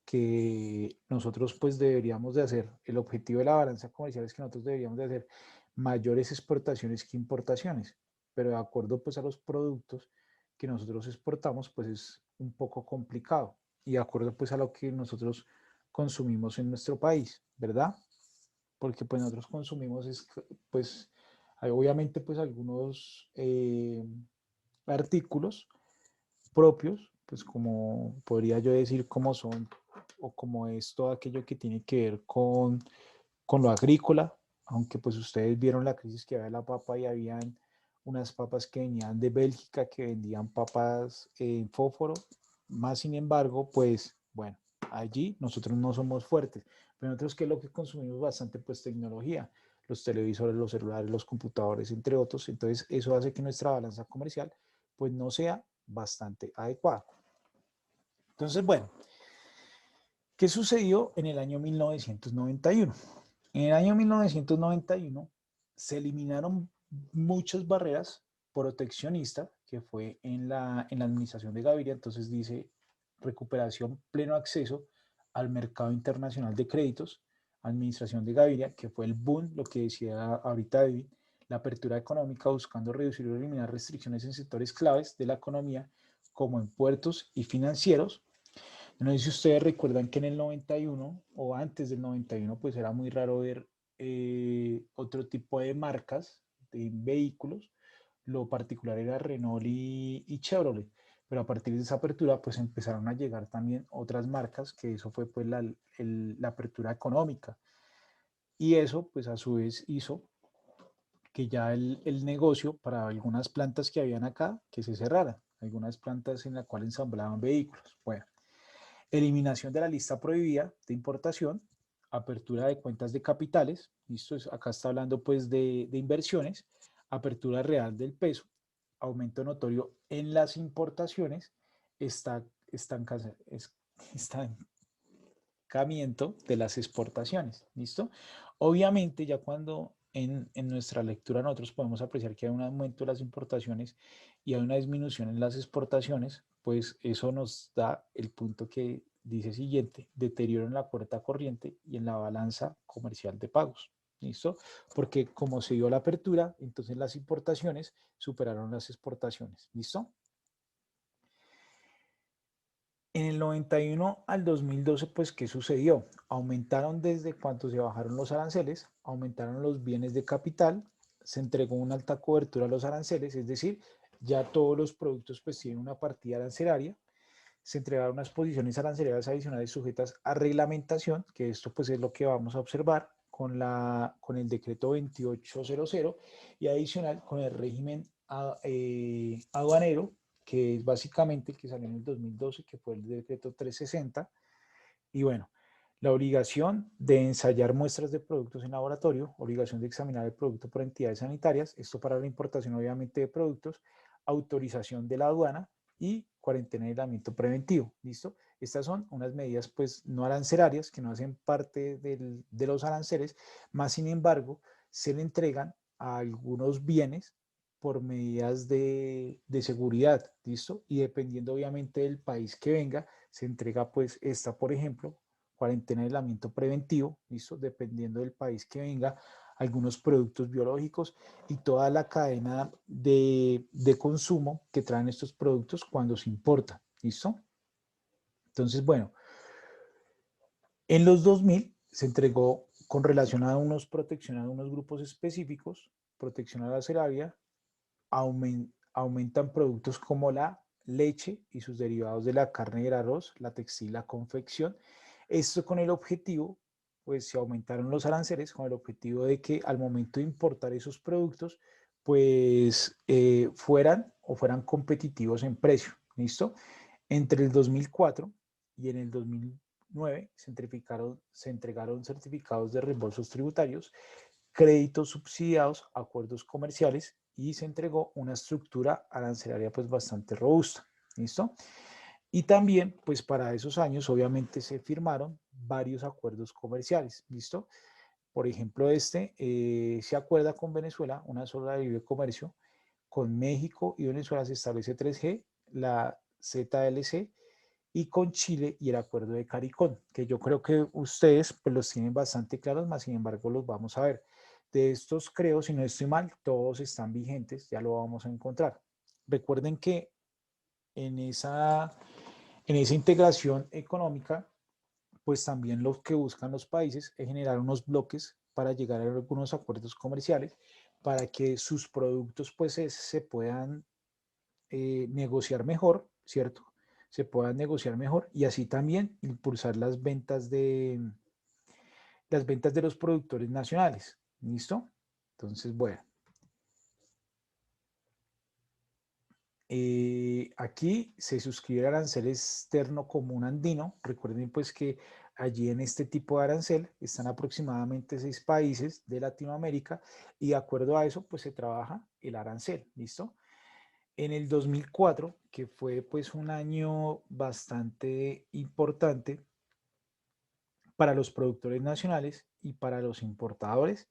que nosotros pues deberíamos de hacer, el objetivo de la balanza comercial es que nosotros deberíamos de hacer mayores exportaciones que importaciones, pero de acuerdo pues a los productos que nosotros exportamos pues es un poco complicado y de acuerdo pues a lo que nosotros consumimos en nuestro país, ¿verdad? Porque pues nosotros consumimos pues hay obviamente pues algunos artículos propios, pues como podría yo decir cómo son o como es todo aquello que tiene que ver con lo agrícola, aunque pues ustedes vieron la crisis que había de la papa y habían unas papas que venían de Bélgica que vendían papas en fósforo, más sin embargo, pues bueno, allí nosotros no somos fuertes, pero nosotros que es lo que consumimos bastante, pues tecnología, los televisores, los celulares, los computadores, entre otros, entonces eso hace que nuestra balanza comercial pues no sea bastante adecuada. Entonces, bueno, ¿qué sucedió en el año 1991? En el año 1991 se eliminaron muchas barreras proteccionistas que fue en la administración de Gaviria, entonces dice recuperación, pleno acceso al mercado internacional de créditos, administración de Gaviria, que fue el boom, lo que decía ahorita David, la apertura económica buscando reducir o eliminar restricciones en sectores claves de la economía, como en puertos y financieros. No sé si ustedes recuerdan que en el 91 o antes del 91, pues era muy raro ver otro tipo de marcas de vehículos. Lo particular era Renault y Chevrolet. Pero a partir de esa apertura, pues empezaron a llegar también otras marcas, que eso fue pues la apertura económica. Y eso, pues a su vez hizo que ya el negocio para algunas plantas que habían acá, que se cerraran, algunas plantas en las cuales ensamblaban vehículos. Bueno, eliminación de la lista prohibida de importación, apertura de cuentas de capitales, esto es, acá está hablando pues de inversiones, apertura real del peso, aumento notorio en las importaciones, estancamiento de las exportaciones, ¿listo? Obviamente ya cuando en nuestra lectura nosotros podemos apreciar que hay un aumento de las importaciones y hay una disminución en las exportaciones, pues eso nos da el punto que dice siguiente, deterioro en la cuenta corriente y en la balanza comercial de pagos. ¿Listo? Porque como se dio la apertura, entonces las importaciones superaron las exportaciones. ¿Listo? En el 91 al 2012, pues, ¿qué sucedió? Aumentaron desde cuando se bajaron los aranceles, aumentaron los bienes de capital, se entregó una alta cobertura a los aranceles, es decir, ya todos los productos pues tienen una partida arancelaria, se entregaron unas posiciones arancelarias adicionales sujetas a reglamentación, que esto pues es lo que vamos a observar con el decreto 2800 y adicional con el régimen aduanero, que es básicamente el que salió en el 2012, que fue el decreto 360. Y bueno, la obligación de ensayar muestras de productos en laboratorio, obligación de examinar el producto por entidades sanitarias, esto para la importación obviamente de productos, autorización de la aduana y cuarentena y aislamiento preventivo. ¿Listo? Estas son unas medidas pues no arancelarias que no hacen parte de los aranceles, más sin embargo se le entregan a algunos bienes por medidas de seguridad, ¿listo? Y dependiendo obviamente del país que venga, se entrega pues esta, por ejemplo, cuarentena de aislamiento preventivo, ¿listo? Dependiendo del país que venga, algunos productos biológicos y toda la cadena de consumo que traen estos productos cuando se importan, ¿listo? Entonces, bueno, en los 2000 se entregó con relación a unos protección a unos grupos específicos, protección a la ceraria, aumentan productos como la leche y sus derivados de la carne y el arroz, la textil, la confección. Esto con el objetivo, pues se aumentaron los aranceles con el objetivo de que al momento de importar esos productos, pues fueran competitivos en precio. ¿Listo? Entre el 2004 y en el 2009 se entregaron certificados de reembolsos tributarios, créditos subsidiados, acuerdos comerciales y se entregó una estructura arancelaria pues bastante robusta. ¿Listo? Y también pues para esos años obviamente se firmaron varios acuerdos comerciales. ¿Listo? Por ejemplo, se acuerda con Venezuela una sola de libre comercio, con México y Venezuela se establece 3G, la ZLC, y con Chile y el acuerdo de CARICOM, que yo creo que ustedes pues los tienen bastante claros, más sin embargo los vamos a ver. De estos creo, si no estoy mal, todos están vigentes, ya lo vamos a encontrar. Recuerden que en esa, en esa integración económica, pues también lo que buscan los países es generar unos bloques para llegar a algunos acuerdos comerciales para que sus productos pues se puedan negociar mejor, ¿cierto? Se puedan negociar mejor y así también impulsar las ventas de los productores nacionales. ¿Listo? Entonces, bueno. Aquí se suscribe el arancel externo común andino. Recuerden pues que allí en este tipo de arancel están aproximadamente 6 países de Latinoamérica y de acuerdo a eso pues se trabaja el arancel. ¿Listo? En el 2004, que fue pues un año bastante importante para los productores nacionales y para los importadores,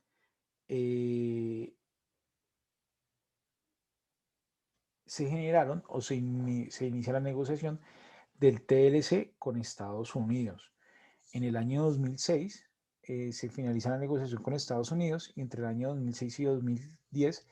eh, se generaron o se inicia la negociación del TLC con Estados Unidos. En el año 2006 se finaliza la negociación con Estados Unidos y entre el año 2006 y 2010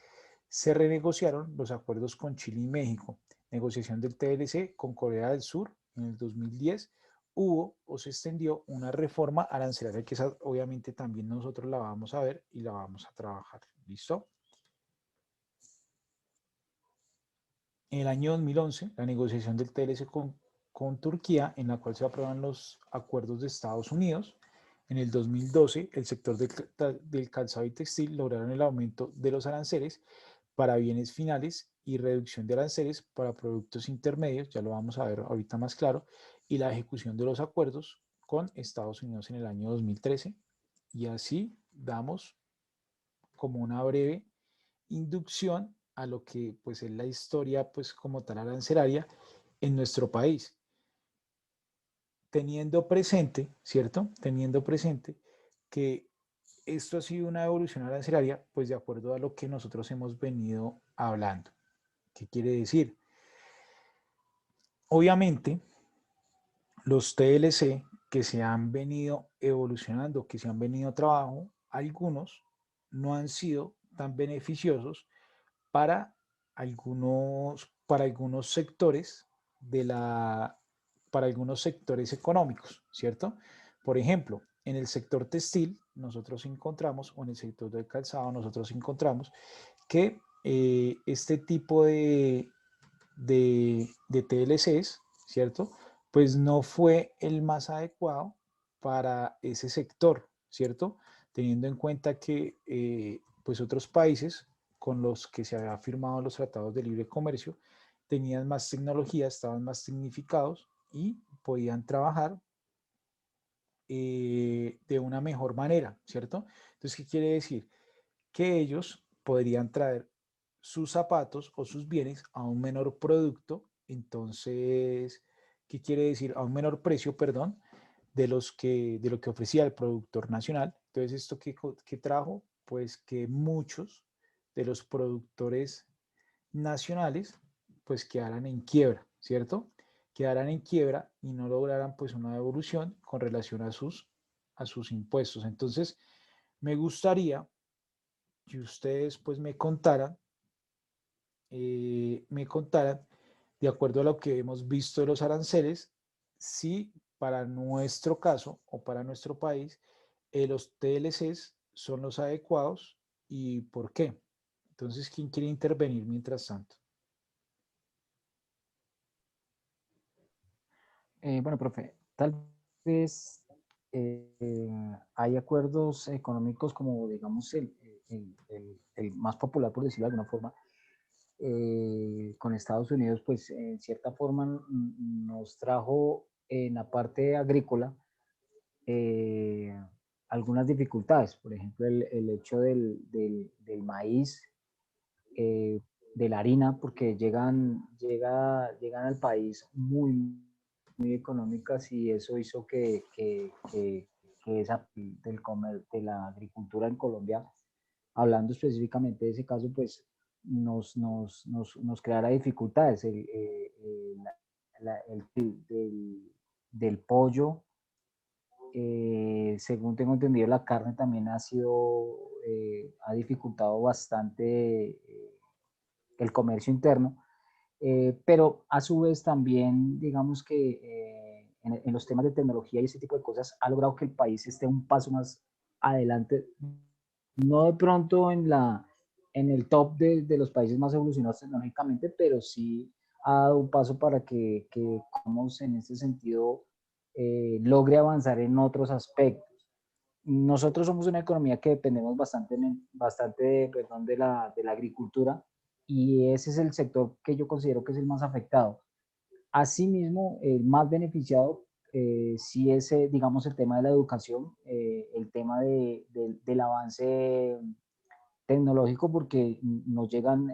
se renegociaron los acuerdos con Chile y México. Negociación del TLC con Corea del Sur en el 2010 hubo o se extendió una reforma arancelaria que esa, obviamente también nosotros la vamos a ver y la vamos a trabajar. ¿Listo? En el año 2011, la negociación del TLC con Turquía, en la cual se aprueban los acuerdos de Estados Unidos. En el 2012, el sector del calzado y textil lograron el aumento de los aranceles para bienes finales y reducción de aranceles para productos intermedios, ya lo vamos a ver ahorita más claro, y la ejecución de los acuerdos con Estados Unidos en el año 2013. Y así damos como una breve inducción a lo que pues es la historia pues como tal arancelaria en nuestro país. Teniendo presente, ¿cierto? Teniendo presente que esto ha sido una evolución arancelaria, pues de acuerdo a lo que nosotros hemos venido hablando. ¿Qué quiere decir? Obviamente, los TLC que se han venido evolucionando, que se han venido trabajando, algunos no han sido tan beneficiosos para algunos sectores de para algunos sectores económicos, ¿cierto? Por ejemplo, en el sector textil nosotros encontramos, o en el sector del calzado nosotros encontramos que este tipo de TLCs, ¿cierto? Pues no fue el más adecuado para ese sector, ¿cierto? Teniendo en cuenta que pues otros países con los que se habían firmado los tratados de libre comercio tenían más tecnología, estaban más tecnificados y podían trabajar de una mejor manera, ¿cierto? Entonces, ¿qué quiere decir? Que ellos podrían traer sus zapatos o sus bienes a un menor producto, entonces, ¿qué quiere decir? A un menor precio, perdón, de lo que ofrecía el productor nacional. Entonces, ¿esto qué trajo? Pues que muchos de los productores nacionales pues quedaran en quiebra, ¿cierto? Quedaran en quiebra y no lograran pues una devolución con relación a sus impuestos. Entonces, me gustaría que ustedes pues me contaran, de acuerdo a lo que hemos visto de los aranceles, si para nuestro caso o para nuestro país los TLCs son los adecuados y por qué. Entonces, ¿quién quiere intervenir mientras tanto? Bueno, profe, tal vez hay acuerdos económicos como, digamos, el más popular, por decirlo de alguna forma, con Estados Unidos, pues en cierta forma nos trajo en la parte agrícola eh, algunas dificultades. Por ejemplo, el hecho del maíz, eh, de la harina, porque llegan al país muy económicas y eso hizo que esa de la agricultura en Colombia, hablando específicamente de ese caso, pues nos creara dificultades. Del pollo, según tengo entendido, la carne también ha dificultado bastante el comercio interno, pero a su vez también, digamos que en los temas de tecnología y ese tipo de cosas, ha logrado que el país esté un paso más adelante, no de pronto en el top de los países más evolucionados tecnológicamente, pero sí ha dado un paso para que vamos en ese sentido logre avanzar en otros aspectos. Nosotros somos una economía que dependemos bastante perdón, de la agricultura y ese es el sector que yo considero que es el más afectado. Asimismo, el más beneficiado sí es, digamos, el tema de la educación, el tema del avance tecnológico, porque nos llegan,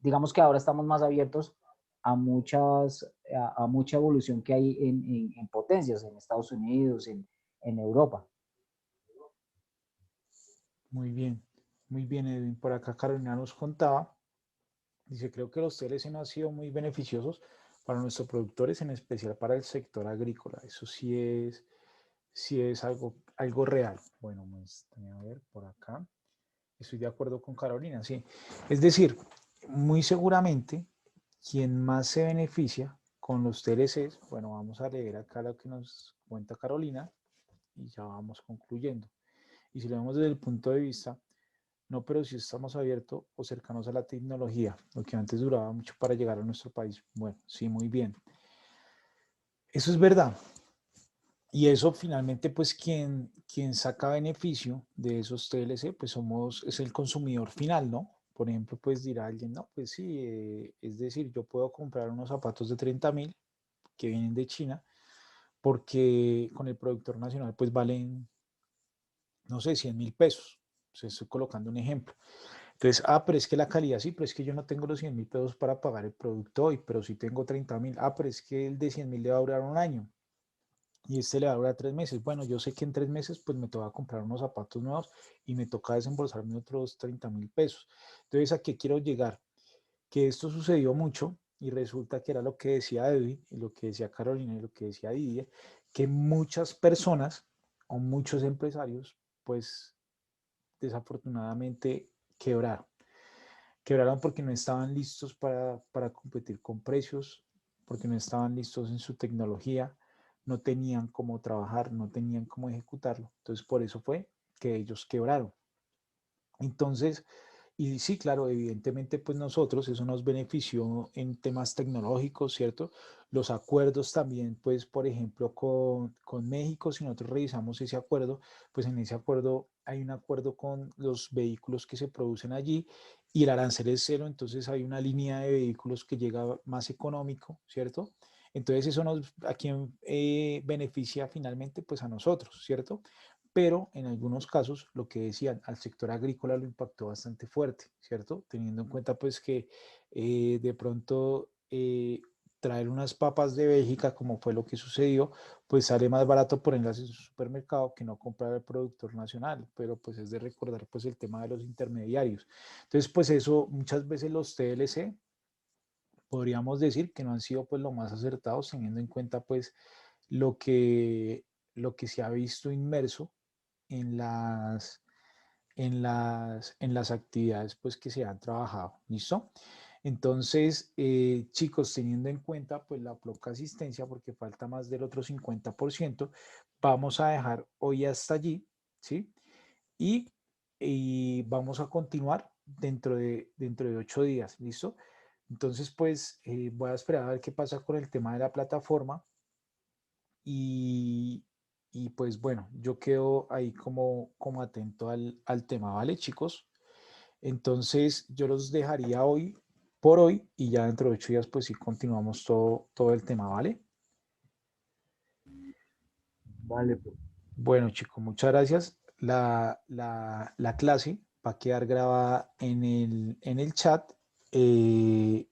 digamos que ahora estamos más abiertos a mucha evolución que hay en potencias, en Estados Unidos, en Europa. Muy bien, Edwin. Por acá Carolina nos contaba, dice, creo que los TLC no han sido muy beneficiosos para nuestros productores, en especial para el sector agrícola. Eso sí es algo real. Bueno, pues, a ver por acá. Estoy de acuerdo con Carolina, sí. Es decir, muy seguramente quien más se beneficia con los TLCs, bueno, vamos a leer acá lo que nos cuenta Carolina y ya vamos concluyendo. Y si lo vemos desde el punto de vista, no, pero si estamos abiertos o cercanos a la tecnología, lo que antes duraba mucho para llegar a nuestro país. Bueno, sí, muy bien. Eso es verdad. Y eso finalmente, pues quien saca beneficio de esos TLC, pues es el consumidor final, ¿no? Por ejemplo, pues dirá alguien, no, pues sí, es decir, yo puedo comprar unos zapatos de 30.000 que vienen de China, porque con el productor nacional, pues valen, no sé, 100.000 pesos. O sea, estoy colocando un ejemplo. Entonces, pero es que la calidad sí, pero es que yo no tengo los 100.000 pesos para pagar el producto hoy, pero sí tengo 30.000. Pero es que el de 100.000 le va a durar un año y este le va a durar 3 meses. Bueno, yo sé que en 3 meses pues me toca comprar unos zapatos nuevos y me toca desembolsarme otros 30.000 pesos. Entonces, ¿a qué quiero llegar? Que esto sucedió mucho y resulta que era lo que decía Edwin, y lo que decía Carolina y lo que decía Didier, que muchas personas o muchos empresarios pues desafortunadamente quebraron. Quebraron porque no estaban listos para competir con precios, porque no estaban listos en su tecnología, no tenían cómo trabajar, no tenían cómo ejecutarlo. Entonces, por eso fue que ellos quebraron. Entonces, y sí, claro, evidentemente, pues nosotros, eso nos benefició en temas tecnológicos, ¿cierto? Los acuerdos también, pues, por ejemplo, con México, si nosotros revisamos ese acuerdo, pues en ese acuerdo hay un acuerdo con los vehículos que se producen allí y el arancel es cero, entonces hay una línea de vehículos que llega más económico, ¿cierto? Entonces eso a quién beneficia finalmente, pues a nosotros, ¿cierto? Pero en algunos casos, lo que decían, al sector agrícola lo impactó bastante fuerte, ¿cierto? Teniendo en cuenta pues que de pronto traer unas papas de Bélgica, como fue lo que sucedió, pues sale más barato ponerlas en su supermercado que no comprar al productor nacional, pero pues es de recordar pues el tema de los intermediarios. Entonces pues eso, muchas veces los TLC podríamos decir que no han sido pues lo más acertados teniendo en cuenta pues lo que, lo que se ha visto inmerso en las actividades pues que se han trabajado. ¿Listo? Entonces, chicos, teniendo en cuenta pues la poca asistencia, porque falta más del otro 50%, vamos a dejar hoy hasta allí, ¿sí? Y, y vamos a continuar dentro de 8 días, ¿listo? Entonces, pues voy a esperar a ver qué pasa con el tema de la plataforma y, y pues bueno, yo quedo ahí como atento al tema, ¿vale, chicos? Entonces yo los dejaría hoy por hoy y ya dentro de 8 días pues sí continuamos todo el tema, ¿vale? Vale, pues. Bueno, chicos, muchas gracias. La clase va a quedar grabada en el chat, eh,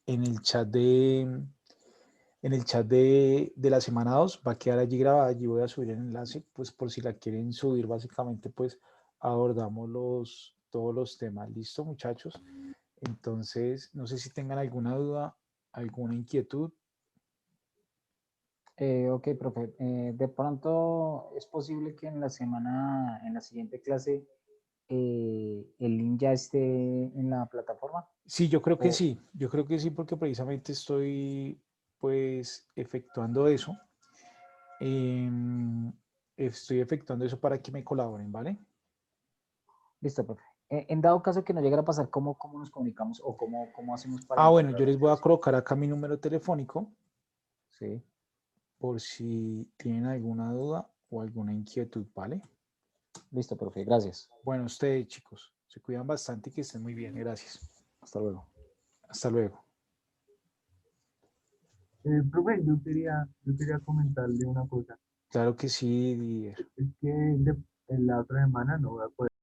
en el chat de, en el chat de la semana 2 va a quedar allí grabada, allí voy a subir el enlace, pues por si la quieren subir, básicamente pues abordamos todos los temas. ¿Listo, muchachos? Entonces, no sé si tengan alguna duda, alguna inquietud. Ok, profe. De pronto es posible que en la semana, en la siguiente clase, el link ya esté en la plataforma. Sí, O, yo creo que sí, porque precisamente estoy pues efectuando eso. Em, Estoy efectuando eso para que me colaboren, ¿vale? listo, profe. En dado caso que no llegara a pasar, ¿cómo nos comunicamos o cómo hacemos para Bueno, encontrar yo la les voy a clase? colocar acá mi número telefónico Sí, por si tienen alguna duda o alguna inquietud, ¿vale? listo, profe. Gracias. Bueno, ustedes, chicos, se cuidan bastante y que estén muy bien. Gracias. Hasta luego. Hasta luego. Profe, yo quería comentarle una cosa. Claro que sí, Didier. Es que en la otra semana no voy a poder